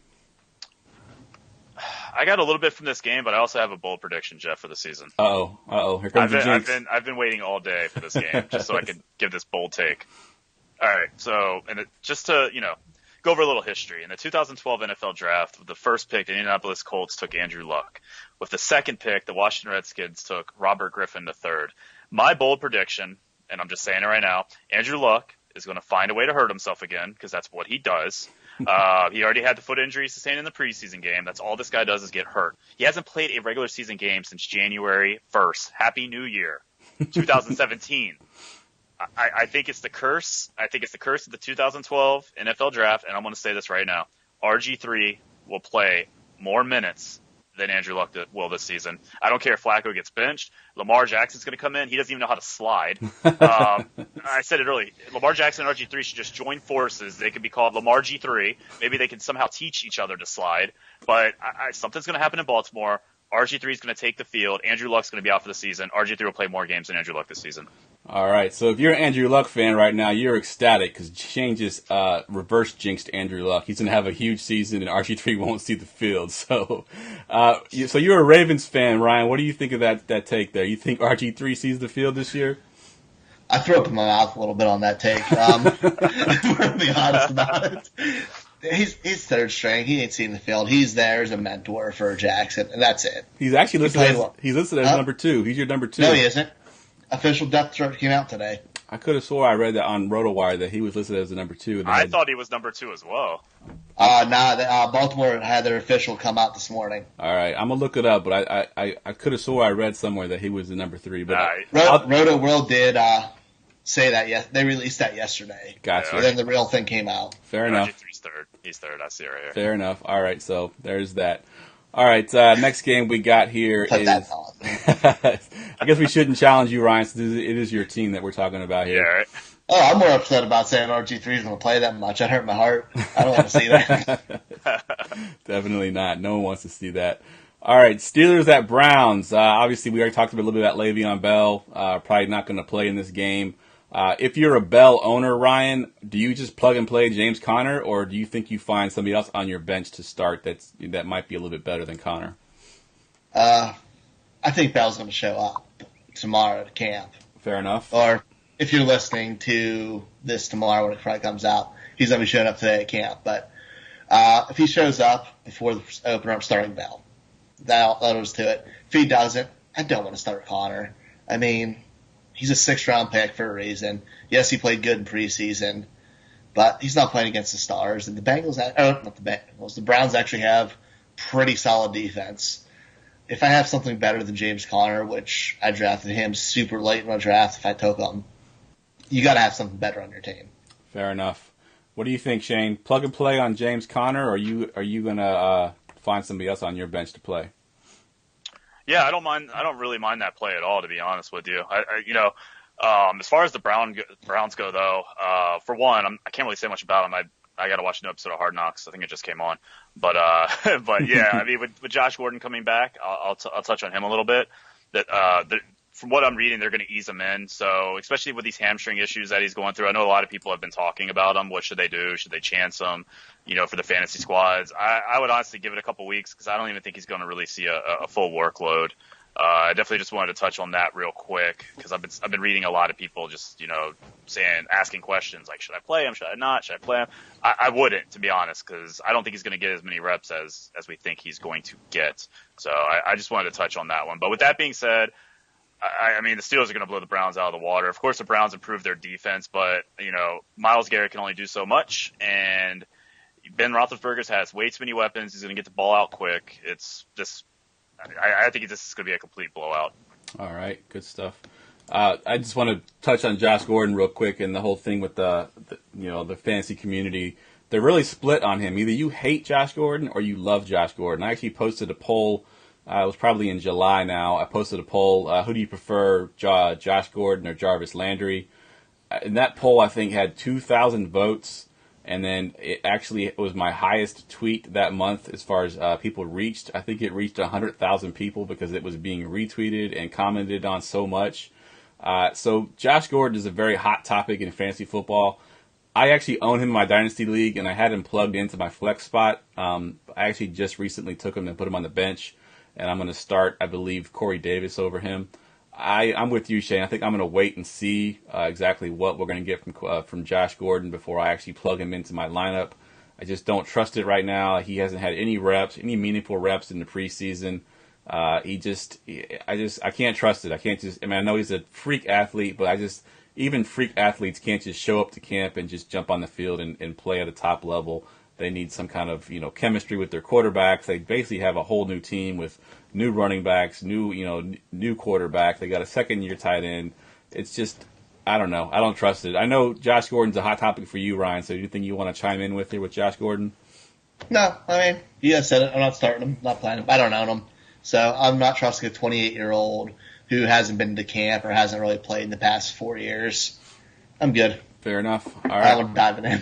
G: I got a little bit from this game, but I also have a bold prediction, Jeff, for the season.
D: Uh-oh. Here comes the jinx.
G: I've been waiting all day for this game just so I could give this bold take. All right, so just to go over a little history. In the 2012 NFL Draft, with the first pick, the Indianapolis Colts took Andrew Luck. With the second pick, the Washington Redskins took Robert Griffin III. My bold prediction, and I'm just saying it right now, Andrew Luck is going to find a way to hurt himself again because that's what he does. He already had the foot injury sustained in the preseason game. That's all this guy does is get hurt. He hasn't played a regular season game since January 1st. Happy New Year, 2017. I think it's the curse. I think it's the curse of the 2012 NFL Draft, and I'm going to say this right now. RG3 will play more minutes than Andrew Luck will this season. I don't care if Flacco gets benched. Lamar Jackson's going to come in. He doesn't even know how to slide. I said it early. Lamar Jackson and RG3 should just join forces. They could be called Lamar G3. Maybe they can somehow teach each other to slide. But something's going to happen in Baltimore. RG3 is going to take the field. Andrew Luck's going to be out for the season. RG3 will play more games than Andrew Luck this season.
D: All right, so if you're an Andrew Luck fan right now, you're ecstatic because Shane just reverse jinxed Andrew Luck. He's going to have a huge season, and RG3 won't see the field. So you're a Ravens fan, Ryan. What do you think of that take there? You think RG3 sees the field this year?
E: I threw up in my mouth a little bit on that take. I'm going to be honest about it. He's third string. He ain't seen the field. He's there as a mentor for Jackson, and that's it.
D: He's actually listed he's listed as number 2. He's your number 2.
E: No, he isn't. Official depth chart came out today.
D: I could have swore I read that on RotoWire that he was listed as the number 2.
G: I thought he was number 2 as well.
E: Baltimore had their official come out this morning.
D: All right, I'm gonna look it up, but I could have swore I read somewhere that he was the number 3. But
E: Roto World did say that. Yes, they released that yesterday.
D: Gotcha.
E: And then the real thing came out.
D: Fair enough.
G: He's third. I see it right here.
D: Fair enough. All right, so there's that. All right, next game we got here is. I guess we shouldn't challenge you, Ryan, since it is your team that we're talking about here.
G: Yeah, right.
E: Oh, I'm more upset about saying RG3 is going to play that much. That hurt my heart. I don't want to see that.
D: Definitely not. No one wants to see that. All right, Steelers at Browns. Obviously, we already talked a little bit about Le'Veon Bell. Probably not going to play in this game. If you're a Bell owner, Ryan, do you just plug and play James Conner, or do you think you find somebody else on your bench to start that might be a little bit better than Conner?
E: I think Bell's going to show up tomorrow at camp.
D: Fair enough.
E: Or if you're listening to this tomorrow when it probably comes out, he's going to be showing up today at camp. But if he shows up before the opener, I'm starting Bell. That was to it. If he doesn't, I don't want to start Conner. I mean, he's a 6th-round pick for a reason. Yes, he played good in preseason, but he's not playing against the Stars. And the the Browns actually have pretty solid defense. If I have something better than James Conner, which I drafted him super late in my draft if I took him, you got to have something better on your team.
D: Fair enough. What do you think, Shane? Plug and play on James Conner, or are you going to find somebody else on your bench to play?
G: Yeah, I don't mind. I don't really mind that play at all, to be honest with you. As far as the Browns go, though, for one, I can't really say much about them. I got to watch an episode of Hard Knocks. I think it just came on, but yeah, I mean, with Josh Gordon coming back, I'll touch on him a little bit. From what I'm reading, they're going to ease him in. So, especially with these hamstring issues that he's going through, I know a lot of people have been talking about him. What should they do? Should they chance him? For the fantasy squads, I would honestly give it a couple weeks because I don't even think he's going to really see a full workload. I definitely just wanted to touch on that real quick because I've been reading a lot of people just asking questions like, should I play him? Should I not? Should I play him? I wouldn't, to be honest, because I don't think he's going to get as many reps as we think he's going to get. So I just wanted to touch on that one. But with that being said, I mean, the Steelers are going to blow the Browns out of the water. Of course, the Browns improved their defense, but, Myles Garrett can only do so much. And Ben Roethlisberger has way too many weapons. He's going to get the ball out quick. It's just, I think this is going to be a complete blowout.
D: All right. Good stuff. I just want to touch on Josh Gordon real quick and the whole thing with the fantasy community. They're really split on him. Either you hate Josh Gordon or you love Josh Gordon. I actually posted a poll. It was probably in July now. I posted a poll. Who do you prefer, Josh Gordon or Jarvis Landry? And that poll, I think, had 2,000 votes. And then it was my highest tweet that month as far as people reached. I think it reached 100,000 people because it was being retweeted and commented on so much. So Josh Gordon is a very hot topic in fantasy football. I actually own him in my Dynasty League, and I had him plugged into my flex spot. I actually just recently took him and put him on the bench. And I'm going to start, I believe, Corey Davis over him. I'm with you, Shane. I think I'm going to wait and see exactly what we're going to get from Josh Gordon before I actually plug him into my lineup. I just don't trust it right now. He hasn't had any meaningful reps in the preseason. I can't trust it. I know he's a freak athlete, but even freak athletes can't just show up to camp and just jump on the field and play at a top level. They need some kind of, chemistry with their quarterbacks. They basically have a whole new team with new running backs, new quarterback. They got a second-year tight end. It's just, I don't know. I don't trust it. I know Josh Gordon's a hot topic for you, Ryan, so do you think you want to chime in with Josh Gordon?
E: No, I mean, you guys said it. I'm not starting him, not playing him. I don't own him. So I'm not trusting a 28-year-old who hasn't been to camp or hasn't really played in the past 4 years. I'm good.
D: Fair enough. All right.
E: I would dive in.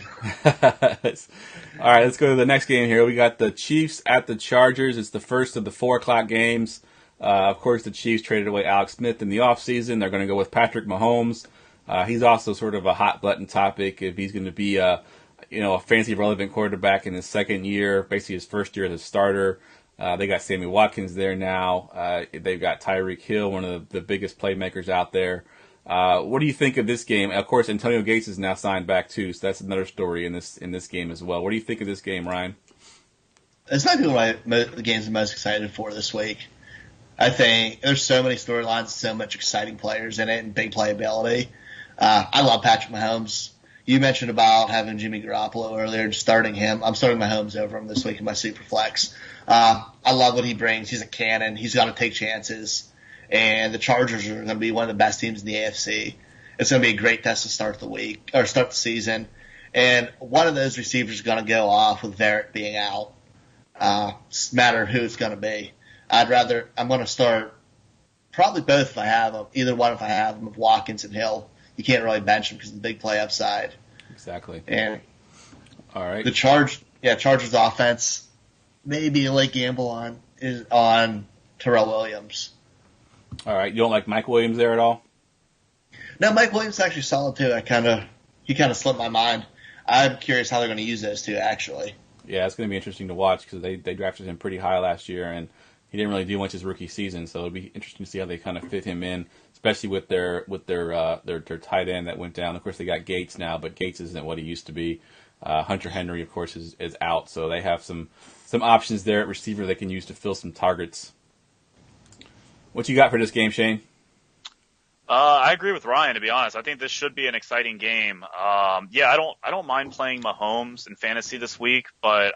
D: All right, let's go to the next game here. We got the Chiefs at the Chargers. It's the first of the 4 o'clock games. Of course, the Chiefs traded away Alex Smith in the offseason. They're going to go with Patrick Mahomes. He's also sort of a hot-button topic if he's going to be a fantasy-relevant quarterback in his second year, basically his first year as a starter. They got Sammy Watkins there now. They've got Tyreek Hill, one of the biggest playmakers out there. What do you think of this game? Of course, Antonio Gates is now signed back too, so that's another story in this game as well. What do you think of this game, Ryan?
E: It's not the games I'm most excited for this week. I think there's so many storylines, so much exciting players in it, and big playability. I love Patrick Mahomes. You mentioned about having Jimmy Garoppolo earlier, just starting him. I'm starting Mahomes over him this week in my super flex. I love what he brings. He's a cannon. He's got to take chances. And the Chargers are going to be one of the best teams in the AFC. It's going to be a great test to start the season. And one of those receivers is going to go off with Verrett being out. Matter who it's going to be. I'm going to start probably both if I have them. Either one if I have them, of Watkins and Hill. You can't really bench them because of the big play upside.
D: Exactly.
E: And
D: all right.
E: The Chargers offense, maybe a late gamble is on Terrell Williams.
D: All right. You don't like Mike Williams there at all?
E: No, Mike Williams is actually solid too. He kind of slipped my mind. I'm curious how they're going to use those two actually.
D: Yeah, it's going to be interesting to watch because they drafted him pretty high last year, and he didn't really do much his rookie season. So it'll be interesting to see how they kind of fit him in, especially with their tight end that went down. Of course, they got Gates now, but Gates isn't what he used to be. Hunter Henry, of course, is out, so they have some options there at receiver they can use to fill some targets. What you got for this game, Shane?
G: I agree with Ryan, to be honest. I think this should be an exciting game. I don't mind playing Mahomes in fantasy this week, but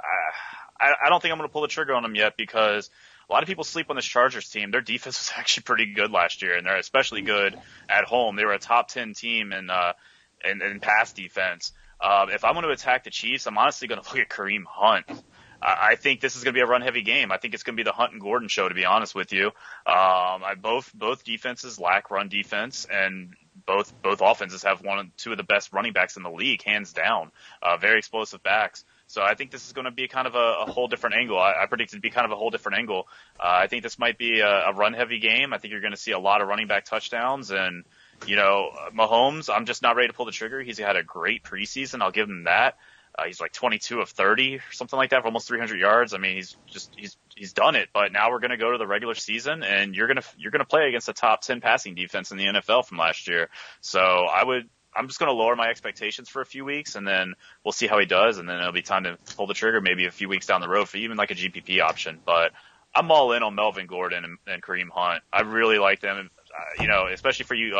G: I don't think I'm going to pull the trigger on him yet because a lot of people sleep on this Chargers team. Their defense was actually pretty good last year, and they're especially good at home. They were a top 10 team in pass defense. If I'm going to attack the Chiefs, I'm honestly going to look at Kareem Hunt. I think this is going to be a run-heavy game. I think it's going to be the Hunt and Gordon show, to be honest with you. Both defenses lack run defense, and both offenses have two of the best running backs in the league, hands down. Very explosive backs. So I think this is going to be kind of a whole different angle. I predict it to be kind of a whole different angle. I think this might be a run-heavy game. I think you're going to see a lot of running back touchdowns, and Mahomes, I'm just not ready to pull the trigger. He's had a great preseason. I'll give him that. He's like 22 of 30 or something like that for almost 300 yards. I mean, he's done it. But now we're going to go to the regular season, and you're going to play against the top 10 passing defense in the NFL from last year. So I'm just going to lower my expectations for a few weeks, and then we'll see how he does, and then it'll be time to pull the trigger maybe a few weeks down the road for even like a GPP option. But I'm all in on Melvin Gordon and Kareem Hunt. I really like them, especially for you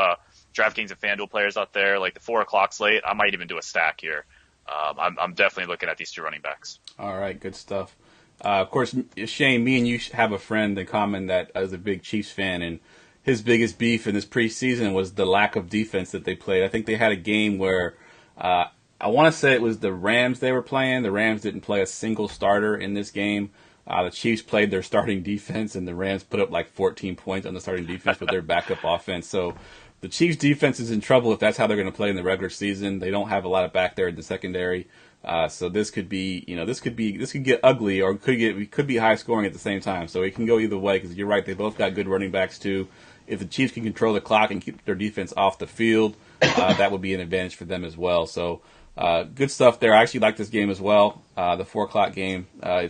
G: DraftKings and FanDuel players out there, like the 4 o'clock slate. I might even do a stack here. I'm definitely looking at these two running backs.
D: All right, good stuff. Of course, Shane, me and you have a friend in common that is a big Chiefs fan, and his biggest beef in this preseason was the lack of defense that they played. I think they had a game where I want to say it was the Rams they were playing. The Rams didn't play a single starter in this game. The Chiefs played their starting defense, and the Rams put up like 14 points on the starting defense with their backup offense. So the Chiefs' defense is in trouble if that's how they're going to play in the regular season. They don't have a lot of back there in the secondary. So this could be, this could get ugly, or could be high scoring at the same time. So it can go either way, because you're right, they both got good running backs too. If the Chiefs can control the clock and keep their defense off the field, that would be an advantage for them as well. So good stuff there. I actually like this game as well. The 4 o'clock game. I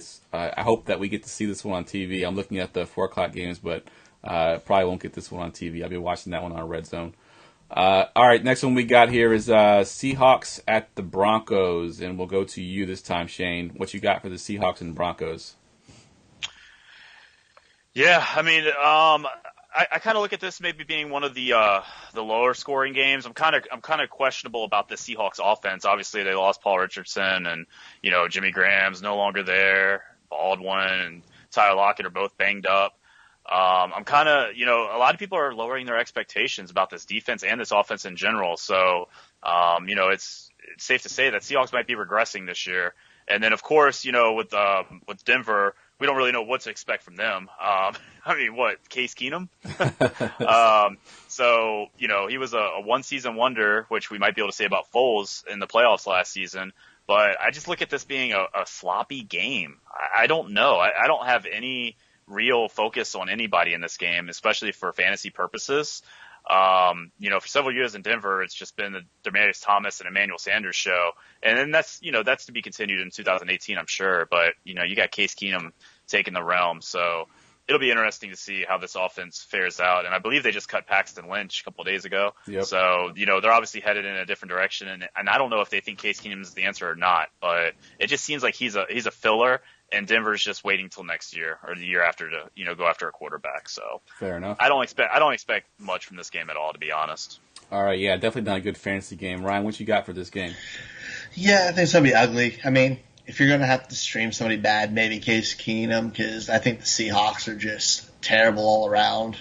D: hope that we get to see this one on TV. I'm looking at the 4 o'clock games, but probably won't get this one on TV. I'll be watching that one on Red Zone. All right, next one we got here is Seahawks at the Broncos, and we'll go to you this time, Shane. What you got for the Seahawks and Broncos?
G: Yeah, I mean, I kind of look at this maybe being one of the lower scoring games. I'm kind of questionable about the Seahawks offense. Obviously, they lost Paul Richardson, and Jimmy Graham's no longer there. Baldwin and Tyler Lockett are both banged up. I'm kind of, a lot of people are lowering their expectations about this defense and this offense in general. So, it's safe to say that Seahawks might be regressing this year. And then, of course, with Denver, we don't really know what to expect from them. Case Keenum? So, he was a one-season wonder, which we might be able to say about Foles in the playoffs last season. But I just look at this being a sloppy game. I don't know. I don't have any real focus on anybody in this game, especially for fantasy purposes. For several years in Denver, it's just been the Demaryius Thomas and Emmanuel Sanders show. And then that's to be continued in 2018, I'm sure. But, you got Case Keenum taking the realm. So it'll be interesting to see how this offense fares out. And I believe they just cut Paxton Lynch a couple of days ago.
D: Yep.
G: So, they're obviously headed in a different direction. And I don't know if they think Case Keenum is the answer or not, but it just seems like he's a filler, and Denver's just waiting till next year or the year after to, go after a quarterback. So
D: fair enough.
G: I don't expect much from this game at all, to be honest.
D: All right. Yeah, definitely not a good fantasy game. Ryan, what you got for this game?
E: Yeah, I think it's going to be ugly. I mean, if you're going to have to stream somebody bad, maybe Case Keenum, because I think the Seahawks are just terrible all around.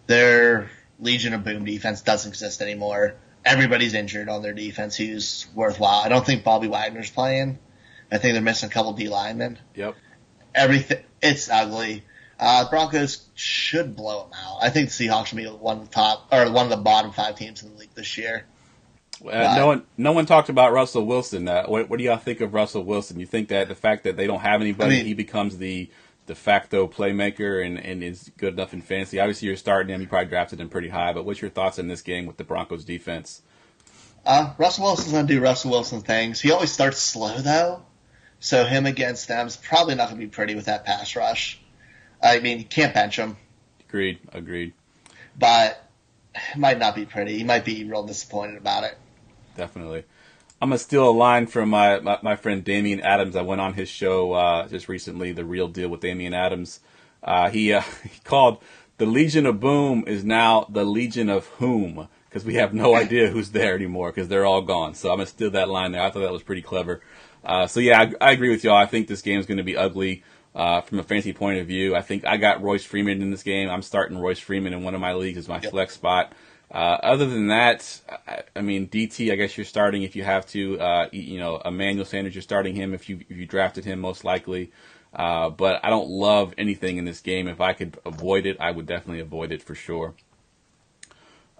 E: Their Legion of Boom defense doesn't exist anymore. Everybody's injured on their defense who's worthwhile. I don't think Bobby Wagner's playing. I think they're missing a couple D linemen.
D: Yep.
E: Everything, it's ugly. The Broncos should blow them out. I think the Seahawks will be one of the bottom 5 teams in the league this year.
D: No one talked about Russell Wilson. What do y'all think of Russell Wilson? You think that the fact that they don't have anybody, he becomes the de facto playmaker and is good enough in fantasy? Obviously, you're starting him. You probably drafted him pretty high. But what's your thoughts on this game with the Broncos defense?
E: Russell Wilson's going to do Russell Wilson things. He always starts slow, though. So him against them is probably not going to be pretty with that pass rush. I mean, you can't bench him.
D: Agreed.
E: But it might not be pretty. He might be real disappointed about it.
D: Definitely. I'm going to steal a line from my friend Damian Adams. I went on his show just recently, The Real Deal with Damian Adams. He called the Legion of Boom is now the Legion of Whom, because we have no idea who's there anymore because they're all gone. So I'm going to steal that line there. I thought that was pretty clever. So yeah, I agree with y'all. I think this game is going to be ugly from a fantasy point of view. I think I got Royce Freeman in this game. I'm starting Royce Freeman in one of my leagues as my flex spot. Other than that, I mean, DT, I guess you're starting if you have to. Emmanuel Sanders, you're starting him if you drafted him most likely. But I don't love anything in this game. If I could avoid it, I would definitely avoid it for sure.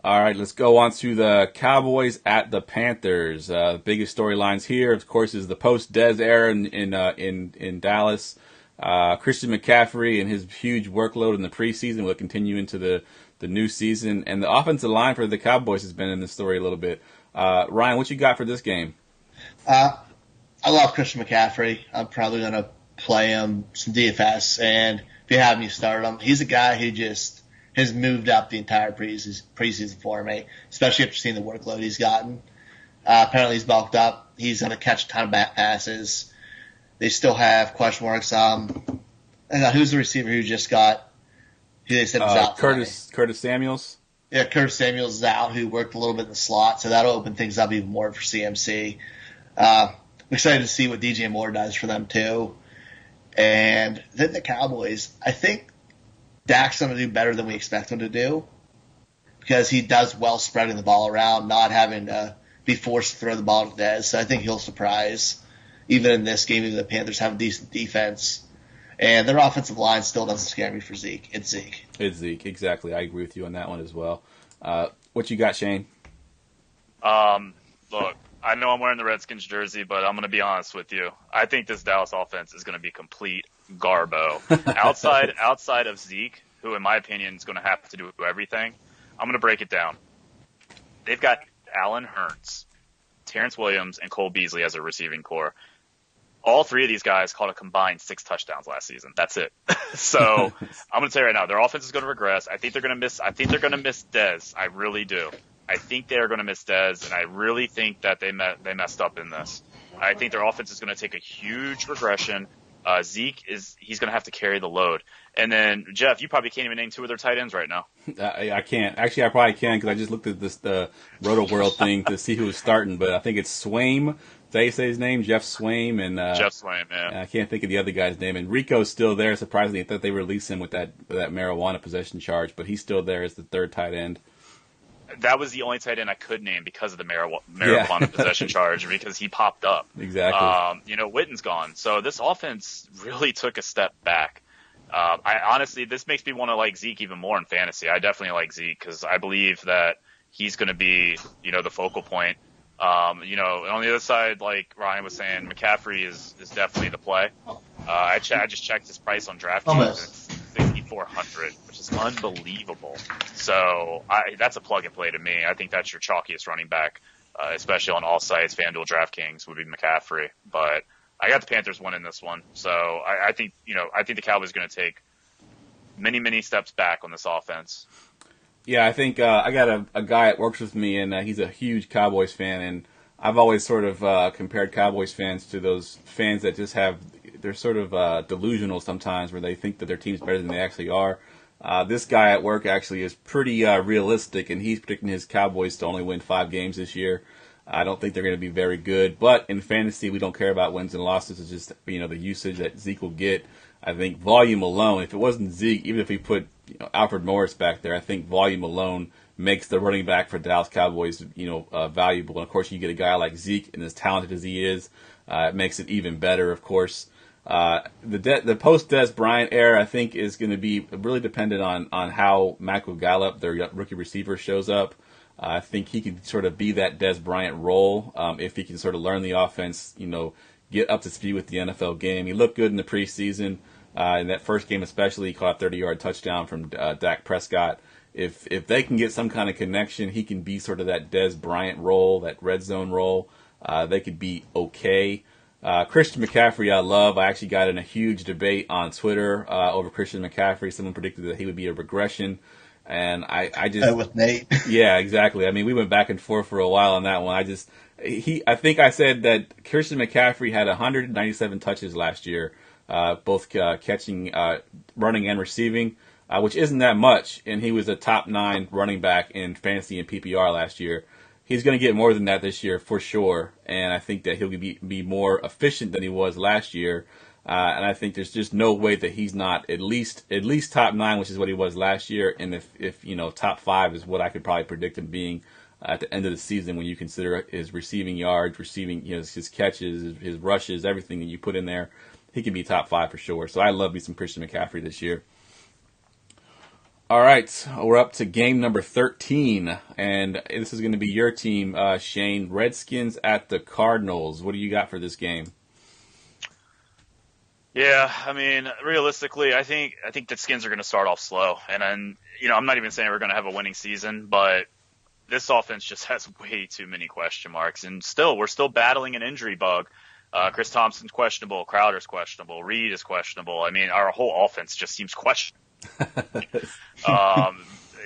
D: All right, let's go on to the Cowboys at the Panthers. Biggest storylines here, of course, is the post-Dez era in Dallas. Christian McCaffrey and his huge workload in the preseason will continue into the new season. And the offensive line for the Cowboys has been in this story a little bit. Ryan, what you got for this game?
E: I love Christian McCaffrey. I'm probably going to play him some DFS. And if you have me start him, he's a guy who just has moved up the entire preseason for me, especially after seeing the workload he's gotten. Apparently he's bulked up. He's going to catch a ton of back passes. They still have question marks. Who's the receiver who just got – who they said was out
D: Curtis Samuels?
E: Yeah, Curtis Samuels is out, who worked a little bit in the slot, so that'll open things up even more for CMC. I'm excited to see what DJ Moore does for them, too. And then the Cowboys, I think Dak's going to do better than we expect him to do because he does well spreading the ball around, not having to be forced to throw the ball to Dez. So I think he'll surprise. Even in this game, even the Panthers have a decent defense. And their offensive line still doesn't scare me for Zeke. It's Zeke.
D: It's Zeke, exactly. I agree with you on that one as well. What you got, Shane?
G: Look, I know I'm wearing the Redskins jersey, but I'm going to be honest with you. I think this Dallas offense is going to be complete garbo. outside of Zeke, who in my opinion is going to have to do everything, I'm going to break it down. They've got Allen Hurts, Terrence Williams, and Cole Beasley as a receiving core. All three of these guys caught a combined 6 touchdowns last season. That's it. So I'm going to tell you right now, their offense is going to regress. I think they're going to miss Dez. I really do. I think they are going to miss Dez, and I really think that they messed up in this. I think their offense is going to take a huge regression. Zeke he's going to have to carry the load. And then, Jeff, you probably can't even name 2 of their tight ends right now.
D: I can't. Actually, I probably can because I just looked at this Roto World thing to see who was starting, but I think it's Swaim. Is that how you say his name? Jeff Swaim. And
G: Jeff Swaim, yeah.
D: I can't think of the other guy's name. And Rico's still there, surprisingly. I thought they released him with that marijuana possession charge, but he's still there as the third tight end.
G: That was the only tight end I could name because of the marijuana possession charge, because he popped up.
D: Exactly.
G: Witten's gone. So this offense really took a step back. I honestly, this makes me want to like Zeke even more in fantasy. I definitely like Zeke because I believe that he's going to be, the focal point. On the other side, like Ryan was saying, McCaffrey is definitely the play. I just checked his price on DraftKings. It's $6,400, which is unbelievable. So that's a plug and play to me. I think that's your chalkiest running back, especially on all sites. FanDuel, DraftKings would be McCaffrey, but I got the Panthers winning this one. So I think the Cowboys are going to take many steps back on this offense.
D: Yeah, I think I got a guy that works with me, and he's a huge Cowboys fan, and I've always sort of compared Cowboys fans to those fans that just they're sort of delusional sometimes, where they think that their team's better than they actually are. This guy at work actually is pretty realistic, and he's predicting his Cowboys to only win 5 games this year. I don't think they're going to be very good, but in fantasy, we don't care about wins and losses. It's just, the usage that Zeke will get. I think volume alone, if it wasn't Zeke, even if we put Alfred Morris back there, I think volume alone makes the running back for Dallas Cowboys, valuable. And of course, you get a guy like Zeke, and as talented as he is, it makes it even better, of course. The post-Dez Bryant era, I think, is going to be really dependent on how Michael Gallup, their rookie receiver, shows up. I think he can sort of be that Dez Bryant role if he can sort of learn the offense, get up to speed with the NFL game. He looked good in the preseason. In that first game especially, he caught a 30-yard touchdown from Dak Prescott. If they can get some kind of connection, he can be sort of that Dez Bryant role, that red zone role. They could be okay. Christian McCaffrey I love. I actually got in a huge debate on Twitter over Christian McCaffrey. Someone predicted that he would be a regression. And I just
E: with Nate.
D: Yeah, exactly. I mean, we went back and forth for a while on that one. I think I said that Christian McCaffrey had 197 touches last year, both catching, running, and receiving, which isn't that much. And he was a top 9 running back in fantasy and PPR last year. He's going to get more than that this year for sure. And I think that he'll be more efficient than he was last year. And I think there's just no way that he's not at least top 9, which is what he was last year. And if top 5 is what I could probably predict him being at the end of the season, when you consider his receiving yards, his catches, his rushes, everything that you put in there, he can be top 5 for sure. So I love me some Christian McCaffrey this year. All right, we're up to game number 13, and this is going to be your team, Shane. Redskins at the Cardinals. What do you got for this game?
G: Yeah, I mean, realistically, I think the Skins are going to start off slow, and then I'm not even saying we're going to have a winning season, but this offense just has way too many question marks, and we're still battling an injury bug. Chris Thompson's questionable, Crowder's questionable, Reed is questionable. I mean, our whole offense just seems questionable.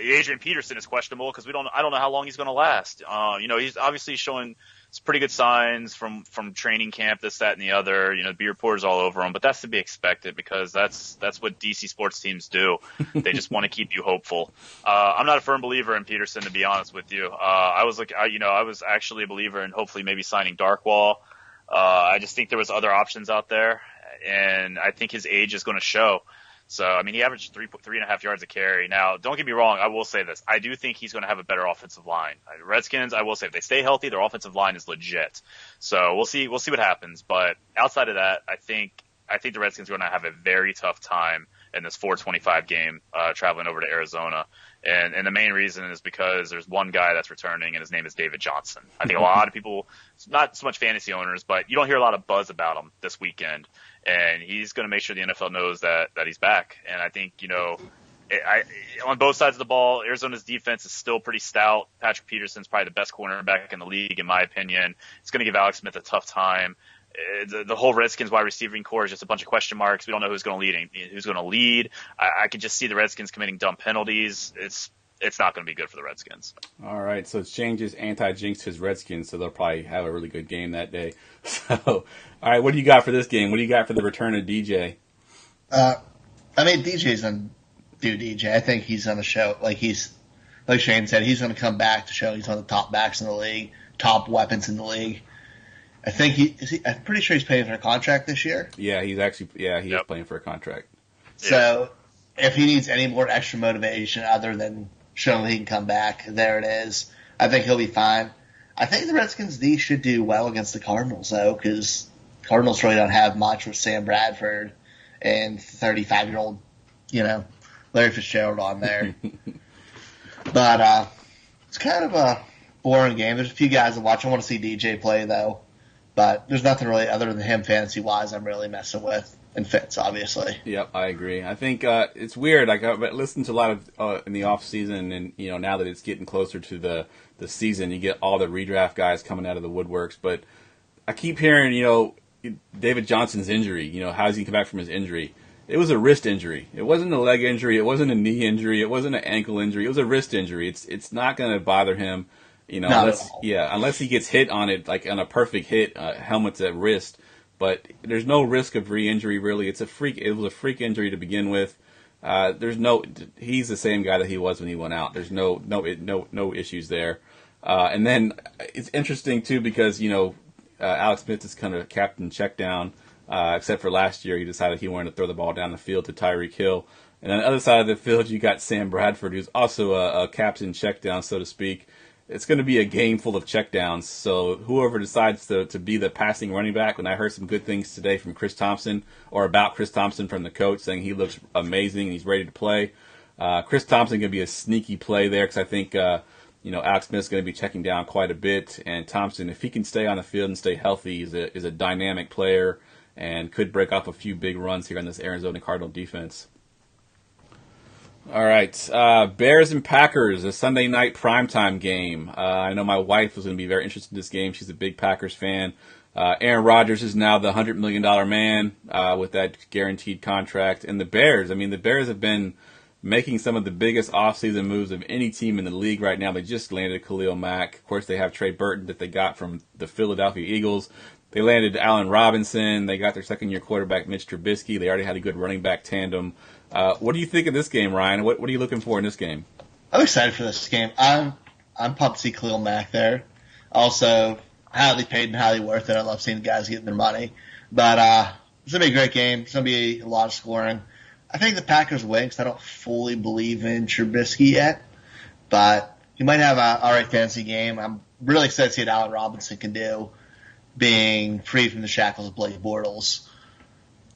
G: Adrian Peterson is questionable because I don't know how long he's going to last. He's obviously showing some pretty good signs from training camp, this, that, and the other. Be reporters all over him, but that's to be expected because that's what DC sports teams do. They just want to keep you hopeful. I'm not a firm believer in Peterson, to be honest with you. I was actually a believer in hopefully maybe signing Darkwall. I just think there was other options out there, and I think his age is going to show. So, I mean, he averaged 3.5 yards a carry. Now, don't get me wrong. I will say this. I do think he's going to have a better offensive line. Redskins, I will say, if they stay healthy, their offensive line is legit. So we'll see what happens. But outside of that, I think the Redskins are going to have a very tough time in this 425 game, traveling over to Arizona. And the main reason is because there's one guy that's returning, and his name is David Johnson. I think a lot of people, not so much fantasy owners, but you don't hear a lot of buzz about him this weekend. And he's going to make sure the NFL knows that he's back. And I think, on both sides of the ball, Arizona's defense is still pretty stout. Patrick Peterson's probably the best cornerback in the league, in my opinion. It's going to give Alex Smith a tough time. The whole Redskins wide receiving core is just a bunch of question marks. We don't know who's going to lead. I could just see the Redskins committing dumb penalties. It's not going to be good for the Redskins.
D: All right, so it changes anti-jinx to his Redskins, so they'll probably have a really good game that day. So, all right, what do you got for this game? What do you got for the return of DJ?
E: DJ's on do DJ. I think he's on a show. Like Shane said, he's going to come back to show he's one of the top backs in the league, top weapons in the league. I think I'm pretty sure he's paying for a contract this year.
D: Yeah, he is playing for a contract.
E: So if he needs any more extra motivation other than showing he can come back, there it is. I think he'll be fine. I think the Redskins D should do well against the Cardinals, though, because Cardinals really don't have much with Sam Bradford and 35-year-old, Larry Fitzgerald on there. But it's kind of a boring game. There's a few guys to watch. I want to see DJ play, though. But there's nothing really other than him fantasy-wise I'm really messing with. And Fitz, obviously.
D: Yep, I agree. I think it's weird. Like, I've listened to a lot of in the off-season, and, now that it's getting closer to the season, you get all the redraft guys coming out of the woodworks. But I keep hearing, David Johnson's injury, how does he come back from his injury? it was a wrist injury. It wasn't a leg injury. It wasn't a knee injury. It wasn't an ankle injury. It was a wrist injury. It's not going to bother him, unless he gets hit on it, like on a perfect hit, helmet's at wrist. But there's no risk of re-injury really. It was a freak injury to begin with. He's the same guy that he was when he went out. There's no issues there. And then it's interesting too because Alex Smith is kind of captain check down. Except for last year, he decided he wanted to throw the ball down the field to Tyreek Hill. And on the other side of the field, you got Sam Bradford, who's also a captain check down, so to speak. It's going to be a game full of checkdowns. So whoever decides to be the passing running back, and I heard some good things today from Chris Thompson, or about Chris Thompson from the coach, saying he looks amazing and he's ready to play. Chris Thompson going to be a sneaky play there because I think Alex Smith's going to be checking down quite a bit. And Thompson, if he can stay on the field and stay healthy, is a dynamic player and could break off a few big runs here on this Arizona Cardinal defense. All right, Bears and Packers, a Sunday night primetime game. I know my wife was going to be very interested in this game. She's a big Packers fan. Aaron Rodgers is now the $100 million man with that guaranteed contract. And the Bears have been making some of the biggest offseason moves of any team in the league right now. They just landed Khalil Mack. Of course, they have Trey Burton that they got from the Philadelphia Eagles. They landed Allen Robinson. They got their second-year quarterback, Mitch Trubisky. They already had a good running back tandem. What do you think of this game, Ryan? What are you looking for in this game?
E: I'm excited for this game. I'm pumped to see Khalil Mack there. Also, highly paid and highly worth it. I love seeing the guys getting their money. But it's going to be a great game. It's going to be a lot of scoring. I think the Packers win because I don't fully believe in Trubisky yet. But he might have an all right fantasy game. I'm really excited to see what Allen Robinson can do, being free from the shackles of Blake Bortles.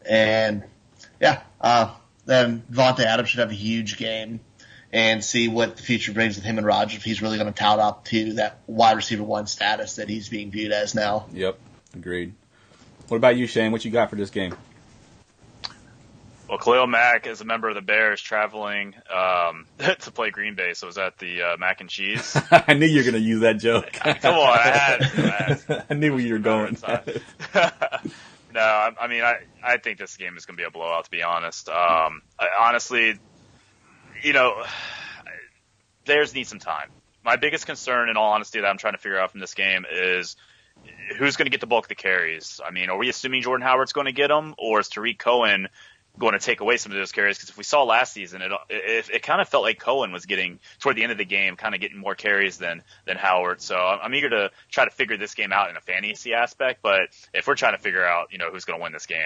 E: And, then Devontae Adams should have a huge game and see what the future brings with him and Rodgers if he's really going to tout up to that wide receiver one status that he's being viewed as now.
D: Yep, agreed. What about you, Shane? What you got for this game?
G: Well, Khalil Mack is a member of the Bears traveling to play Green Bay, so it was at the Mac and Cheese.
D: I knew you were going to use that joke.
G: Come on, I had
D: I knew where you were going.
G: No, I think this game is going to be a blowout, to be honest. Honestly, Bears need some time. My biggest concern, in all honesty, that I'm trying to figure out from this game is who's going to get the bulk of the carries. Are we assuming Jordan Howard's going to get them, or is Tariq Cohen going to take away some of those carries? Because if we saw last season, it kind of felt like Cohen was getting, toward the end of the game, kind of getting more carries than Howard. So I'm eager to try to figure this game out in a fantasy aspect. But if we're trying to figure out, who's going to win this game,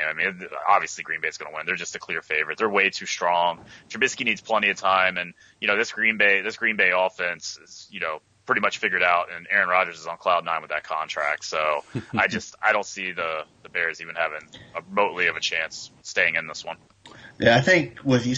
G: obviously Green Bay's going to win. They're just a clear favorite. They're way too strong. Trubisky needs plenty of time, and this Green Bay offense is pretty much figured out, and Aaron Rodgers is on cloud 9 with that contract. So I don't see the Bears even having a remotely of a chance staying in this one.
E: Yeah, I think with you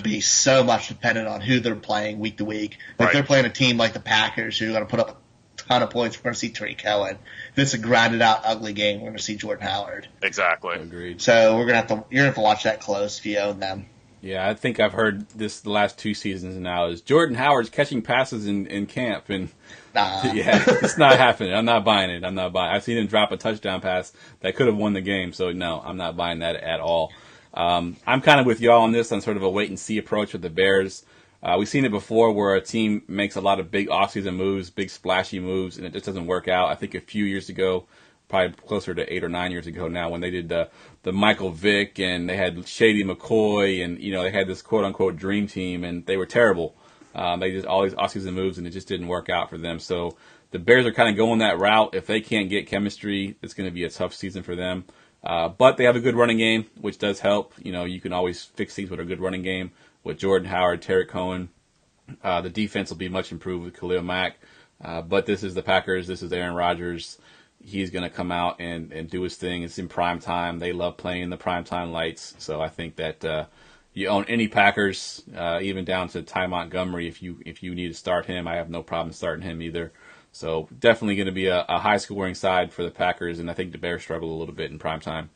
E: be so much dependent on who they're playing week to week. If they're playing a team like the Packers who are going to put up a ton of points, we're going to see Tariq Cohen. If it's a grinded out, ugly game, we're going to see Jordan Howard.
G: Exactly.
D: Agreed.
E: So you're going to have to watch that close if you own them.
D: Yeah, I think I've heard this the last 2 seasons now is Jordan Howard's catching passes in camp, and yeah, it's not happening. I'm not buying it. I've seen him drop a touchdown pass that could have won the game, so no, I'm not buying that at all. I'm kind of with y'all on this, on sort of a wait and see approach with the Bears. We've seen it before where a team makes a lot of big offseason moves, big splashy moves, and it just doesn't work out. I think a few years ago, probably closer to 8 or 9 years ago now, when they did the Michael Vick and they had Shady McCoy and they had this quote unquote dream team, and they were terrible. They did all these offseason moves and it just didn't work out for them. So the Bears are kind of going that route. If they can't get chemistry, it's going to be a tough season for them. But they have a good running game, which does help. You can always fix things with a good running game with Jordan Howard, Tariq Cohen. The defense will be much improved with Khalil Mack. But this is the Packers. This is Aaron Rodgers. He's going to come out and do his thing. It's in prime time. They love playing the prime time lights. So I think that you own any Packers, even down to Ty Montgomery, if you need to start him. I have no problem starting him either. So definitely going to be a high-scoring side for the Packers, and I think the Bears struggle a little bit in prime time.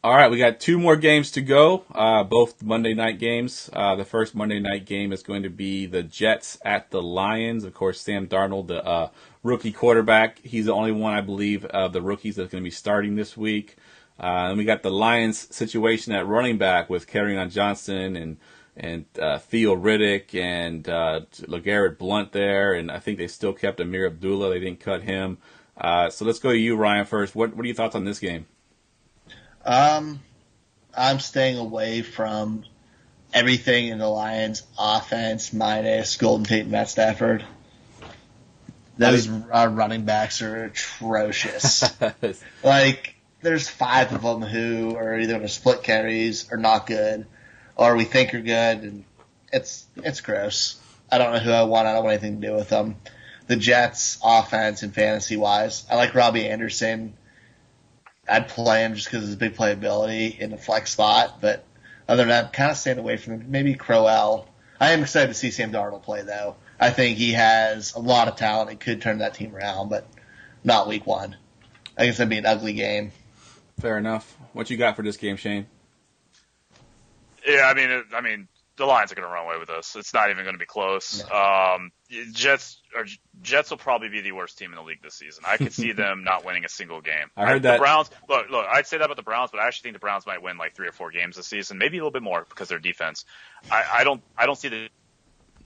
D: All right, we got 2 more games to go, both Monday night games. The first Monday night game is going to be the Jets at the Lions. Of course, Sam Darnold, the rookie quarterback, he's the only one, I believe, of the rookies that's going to be starting this week. And we got the Lions situation at running back with Kerryon Johnson and Theo Riddick and LeGarrette Blount there, and I think they still kept Amir Abdullah. They didn't cut him. So let's go to you, Ryan, first. What are your thoughts on this game?
E: I'm staying away from everything in the Lions' offense minus Golden Tate and Matt Stafford. Those running backs are atrocious. Like, there's 5 of them who are either going to split carries or not good, or we think are good, and it's gross. I don't know who I want. I don't want anything to do with them. The Jets' offense and fantasy-wise, I like Robbie Anderson. I'd play him just because of his big playability in the flex spot, but other than that, I'm kind of staying away from him. Maybe Crowell. I am excited to see Sam Darnold play, though. I think he has a lot of talent and could turn that team around, but not week 1. I guess that'd be an ugly game.
D: Fair enough. What you got for this game, Shane?
G: Yeah, I mean, the Lions are going to run away with us. It's not even going to be close.
E: No.
G: Jets will probably be the worst team in the league this season. I could see them not winning a single game.
D: I heard that.
G: The Browns. Look, I'd say that about the Browns, but I actually think the Browns might win like 3 or 4 games this season, maybe a little bit more because of their defense. I don't see the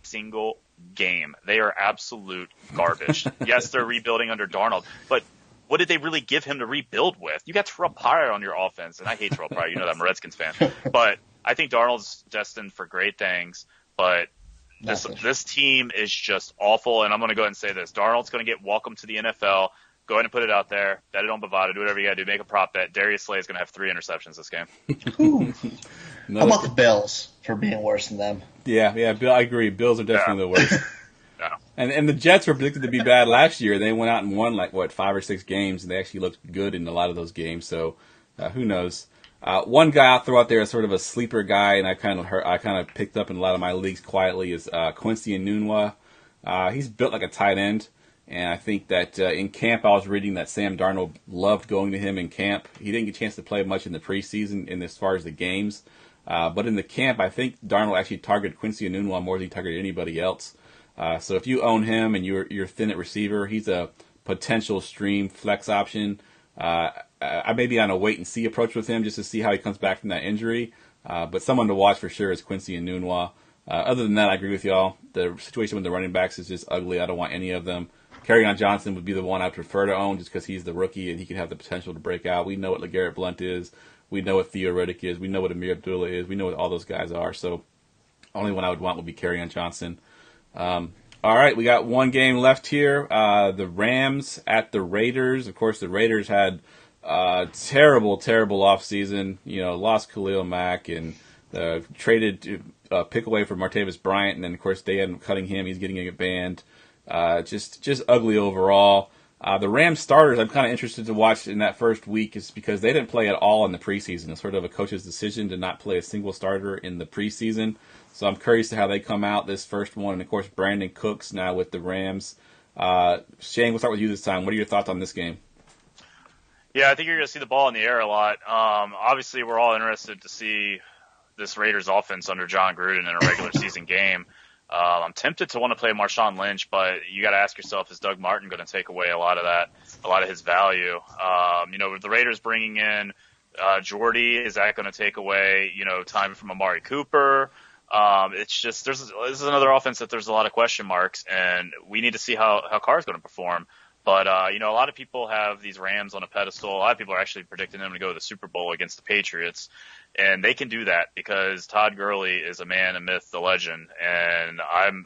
G: single game. They are absolute garbage. Yes, they're rebuilding under Darnold, but what did they really give him to rebuild with? You got Terrell Pryor on your offense, and I hate Terrell Pryor. You know that, I'm a Redskins fan. But I think Darnold's destined for great things, but this team is just awful, and I'm going to go ahead and say this. Darnold's going to get welcome to the NFL. Go ahead and put it out there. Bet it on Bovada. Do whatever you got to do. Make a prop bet. Darius Slay is going to have 3 interceptions this game.
E: How about the Bills for being worse than them?
D: Yeah, Bill, I agree. Bills are definitely the worst.
G: Yeah.
D: And the Jets were predicted to be bad last year. They went out and won 5 or 6 games, and they actually looked good in a lot of those games. So who knows? One guy I'll throw out there as sort of a sleeper guy, and I kind of picked up in a lot of my leagues quietly, is Quincy Enunwa. He's built like a tight end, and I think that in camp I was reading that Sam Darnold loved going to him in camp. He didn't get a chance to play much in the preseason in as far as the games, but in the camp I think Darnold actually targeted Quincy Enunwa more than he targeted anybody else. So if you own him and you're thin at receiver, he's a potential stream flex option. I may be on a wait-and-see approach with him just to see how he comes back from that injury. But someone to watch for sure is Quincy Enunwa. Other than that, I agree with y'all. The situation with the running backs is just ugly. I don't want any of them. Kerryon Johnson would be the one I prefer to own just because he's the rookie and he can have the potential to break out. We know what LeGarrette Blount is. We know what Theo Riddick is. We know what Amir Abdullah is. We know what all those guys are. So only one I would want would be Kerryon Johnson. All right, we got one game left here. The Rams at the Raiders. Of course, the Raiders had terrible offseason. Lost Khalil Mack and traded pick away for Martavis Bryant, and then of course they ended up cutting him. He's getting a banned. Just ugly overall. The Rams starters, I'm kind of interested to watch in that first week, is because they didn't play at all in the preseason. It's sort of a coach's decision to not play a single starter in the preseason. So I'm curious to how they come out this first one. And of course, Brandon Cooks now with the Rams. Shane, we'll start with you this time. What are your thoughts on this game?
G: Yeah, I think you're going to see the ball in the air a lot. Obviously, we're all interested to see this Raiders offense under John Gruden in a regular season game. I'm tempted to want to play Marshawn Lynch, but you got to ask yourself, is Doug Martin going to take away a lot of his value? With the Raiders bringing in Jordy, is that going to take away, time from Amari Cooper? It's just, this is another offense that there's a lot of question marks, and we need to see how Carr is going to perform. But, a lot of people have these Rams on a pedestal. A lot of people are actually predicting them to go to the Super Bowl against the Patriots. And they can do that because Todd Gurley is a man, a myth, a legend. And I'm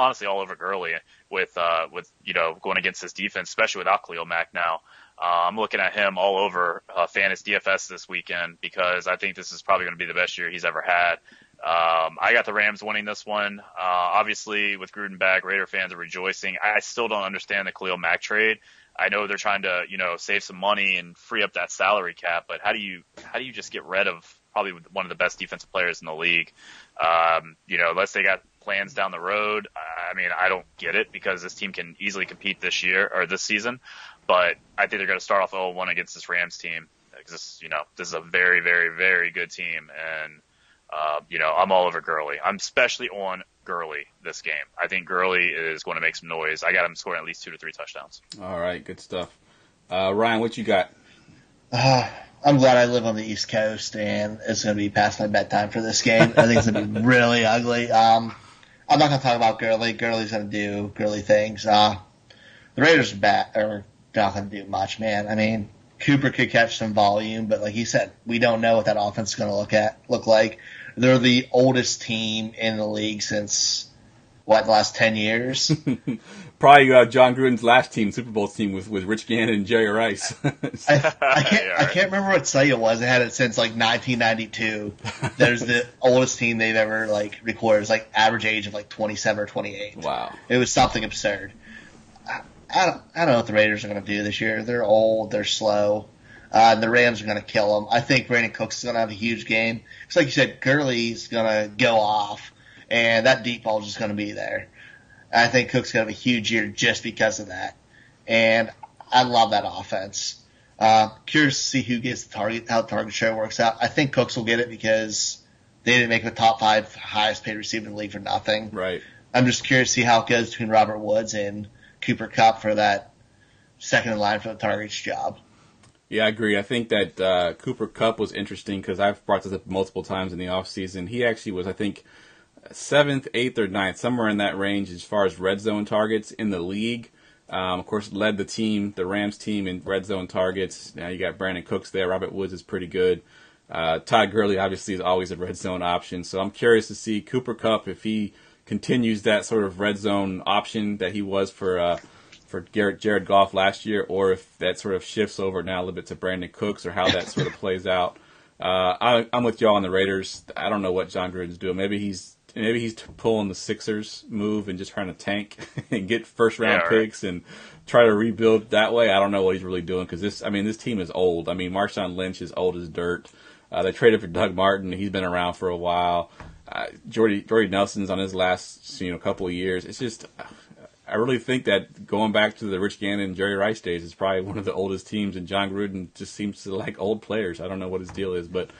G: honestly all over Gurley with going against this defense, especially without Khalil Mack now. I'm looking at him all over Fantasy DFS this weekend because I think this is probably going to be the best year he's ever had. I got the Rams winning this one. Obviously, with Gruden back, Raider fans are rejoicing. I still don't understand the Khalil Mack trade. I know they're trying to, save some money and free up that salary cap, but how do you just get rid of probably one of the best defensive players in the league? Unless they got plans down the road. I don't get it because this team can easily compete this season, but I think they're going to start off 0-1 against this Rams team because this is a very, very, very good team, and I'm all over Gurley. I'm especially on Gurley this game. I think Gurley is going to make some noise. I got him scoring at least 2 to 3 touchdowns.
D: All right, good stuff. Ryan, what you got?
E: I'm glad I live on the East Coast, and it's going to be past my bedtime for this game. I think it's going to be really ugly. I'm not going to talk about Gurley. Gurley's going to do Gurley things. The Raiders are not going to do much, man. I mean, Cooper could catch some volume, but like you said, we don't know what that offense is going to look like. They're the oldest team in the league since, the last 10 years?
D: Probably John Gruden's last team, Super Bowl team, with Rich Gannon and Jerry Rice.
E: I can't remember what site it was. They had it since 1992. There's the oldest team they've ever recorded. It's average age of 27 or 28.
D: Wow.
E: It was something absurd. I don't know what the Raiders are going to do this year. They're old. They're slow. The Rams are going to kill them. I think Brandon Cooks is going to have a huge game. It's like you said, Gurley's going to go off, and that deep ball is just going to be there. I think Cook's going to have a huge year just because of that. And I love that offense. Curious to see who gets the target, how the target share works out. I think Cooks will get it because they didn't make the top 5 highest paid receiver in the league for nothing.
D: Right.
E: I'm just curious to see how it goes between Robert Woods and Cooper Kupp for that second in line for the target's job.
D: Yeah, I agree. I think that Cooper Kupp was interesting because I've brought this up multiple times in the offseason. He actually was, I think, 7th, 8th, or 9th, somewhere in that range as far as red zone targets in the league. Of course, led the Rams team in red zone targets. Now you got Brandon Cooks there. Robert Woods is pretty good. Todd Gurley obviously is always a red zone option. So I'm curious to see Cooper Kupp if he continues that sort of red zone option that he was for Jared Goff last year, or if that sort of shifts over now a little bit to Brandon Cooks, or how that sort of plays out. I'm with y'all on the Raiders. I don't know what John Gruden's doing. Maybe he's pulling the Sixers move and just trying to tank and get first round picks and try to rebuild that way. I don't know what he's really doing because this team is old. I mean, Marshawn Lynch is old as dirt. They traded for Doug Martin. He's been around for a while. Jordy Nelson's on his last couple of years. It's just, I really think that going back to the Rich Gannon and Jerry Rice days is probably one of the oldest teams, and John Gruden just seems to like old players. I don't know what his deal is, but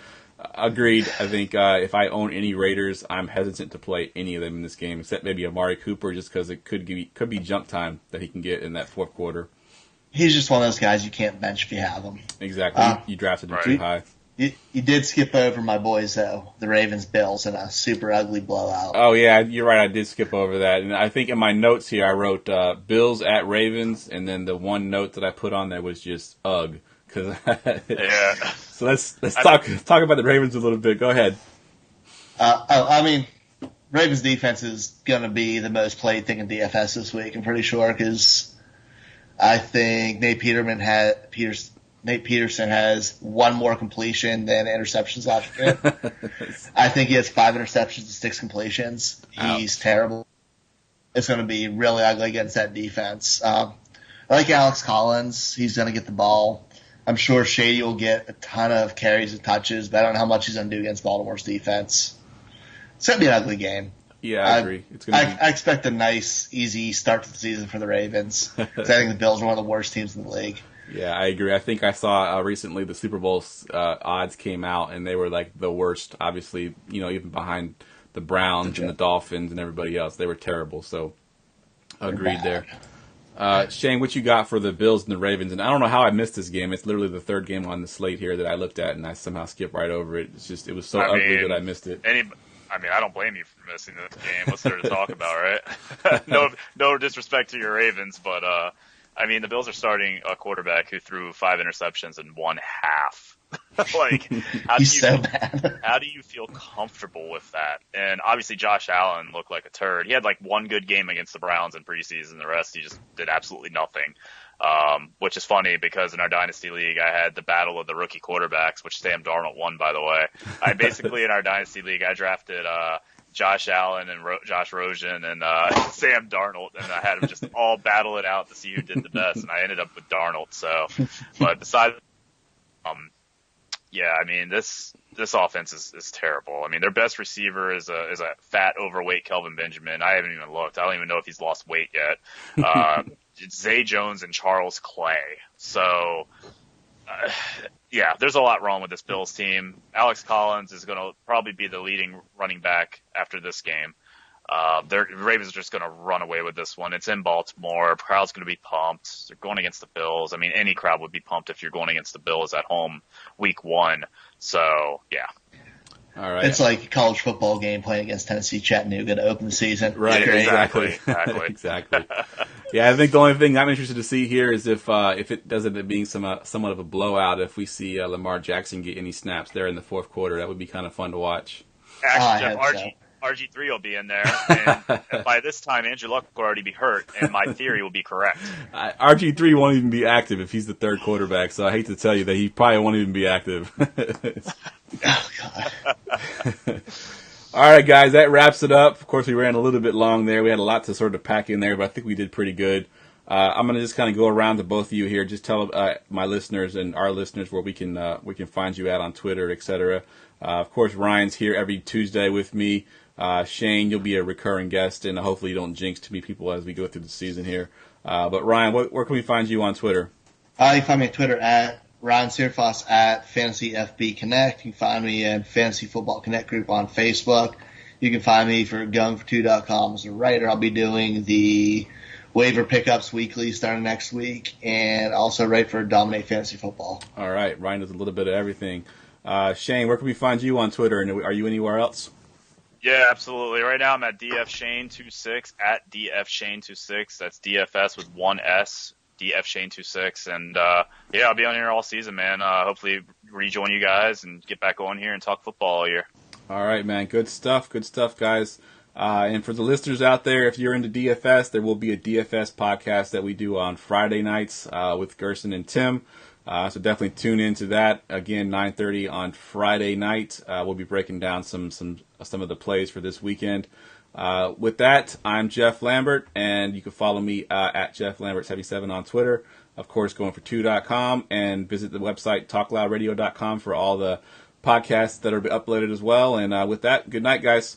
D: agreed. I think if I own any Raiders, I'm hesitant to play any of them in this game, except maybe Amari Cooper, just because it could be jump time that he can get in that fourth quarter.
E: He's just one of those guys you can't bench if you have him.
D: Exactly. You drafted him too high.
E: You did skip over my boys, though, the Ravens-Bills, in a super ugly blowout.
D: Oh, yeah, you're right. I did skip over that. And I think in my notes here I wrote Bills at Ravens, and then the one note that I put on there was just ugh.
G: Yeah.
D: So let's talk about the Ravens a little bit. Go ahead.
E: Ravens defense is going to be the most played thing in DFS this week, I'm pretty sure, because I think Nate Peterson has one more completion than interceptions last year. I think he has 5 interceptions and 6 completions. He's terrible. It's going to be really ugly against that defense. I like Alex Collins. He's going to get the ball. I'm sure Shady will get a ton of carries and touches, but I don't know how much he's going to do against Baltimore's defense. It's going to be an ugly game.
D: Yeah, I agree.
E: I expect a nice, easy start to the season for the Ravens, because I think the Bills are one of the worst teams in the league.
D: Yeah, I agree. I think I saw recently the Super Bowl odds came out, and they were like the worst. Obviously, even behind the Browns and the Dolphins and everybody else, they were terrible. So, agreed there. Shane, what you got for the Bills and the Ravens? And I don't know how I missed this game. It's literally the third game on the slate here that I looked at, and I somehow skipped right over it. It was so ugly that I missed it.
G: I don't blame you for missing this game. What's there to talk about, right? No disrespect to your Ravens, but the Bills are starting a quarterback who threw 5 interceptions in one half. How do you feel comfortable with that? And obviously Josh Allen looked like a turd. He had one good game against the Browns in preseason. The rest he just did absolutely nothing. Which is funny because in our Dynasty League, I had the battle of the rookie quarterbacks, which Sam Darnold won, by the way. In our Dynasty League, I drafted Josh Allen and Josh Rosen and Sam Darnold, and I had them just all battle it out to see who did the best, and I ended up with Darnold. So, but besides, this offense is terrible. Their best receiver is a fat, overweight Kelvin Benjamin. I haven't even looked. I don't even know if he's lost weight yet. It's Zay Jones and Charles Clay. So, there's a lot wrong with this Bills team. Alex Collins is going to probably be the leading running back after this game. The Ravens are just going to run away with this one. It's in Baltimore. Crowd's going to be pumped. They're going against the Bills. I mean, any crowd would be pumped if you're going against the Bills at home week 1. So, yeah.
D: All right.
E: It's like a college football game playing against Tennessee Chattanooga to open the season.
D: Right, exactly. Exactly. Yeah, I think the only thing I'm interested to see here is if it does end up being somewhat of a blowout, if we see Lamar Jackson get any snaps there in the fourth quarter. That would be kind of fun to watch.
G: Actually, Jeff, RG3 will be in there, and by this time, Andrew Luck will already be hurt, and my theory will be correct.
D: RG3 won't even be active if he's the third quarterback, so I hate to tell you that he probably won't even be active.
E: Oh, God.
D: All right, guys, that wraps it up. Of course, we ran a little bit long there. We had a lot to sort of pack in there, but I think we did pretty good. I'm going to just kind of go around to both of you here. Just tell my listeners and our listeners where we can find you at on Twitter, etc. Of course, Ryan's here every Tuesday with me. Shane, you'll be a recurring guest, and hopefully you don't jinx too many people as we go through the season here. But Ryan, where can we find you on Twitter?
E: You can find me on Twitter at Ryan Searfoss at Fantasy FB Connect. You can find me in Fantasy Football Connect group on Facebook. You can find me for GoingFor2.com as a writer. I'll be doing the waiver pickups weekly starting next week, and also write for Dominate Fantasy Football.
D: All right, Ryan does a little bit of everything. Shane, where can we find you on Twitter, and are you anywhere else?
G: Yeah, absolutely. Right now I'm at DFShane26, at DFShane26. That's DFS with one S, DFShane26. And, yeah, I'll be on here all season, man. Hopefully rejoin you guys and get back on here and talk football all year. All
D: right, man. Good stuff, guys. And for the listeners out there, if you're into DFS, there will be a DFS podcast that we do on Friday nights with Gerson and Tim. So definitely tune into that. Again, 9:30 on Friday night. We'll be breaking down some of the plays for this weekend. With that, I'm Jeff Lambert, and you can follow me at Jeff Lambert77 on Twitter. Of course, GoingFor2.com, and visit the website TalkLoudRadio.com for all the podcasts that are uploaded as well. And with that, good night, guys.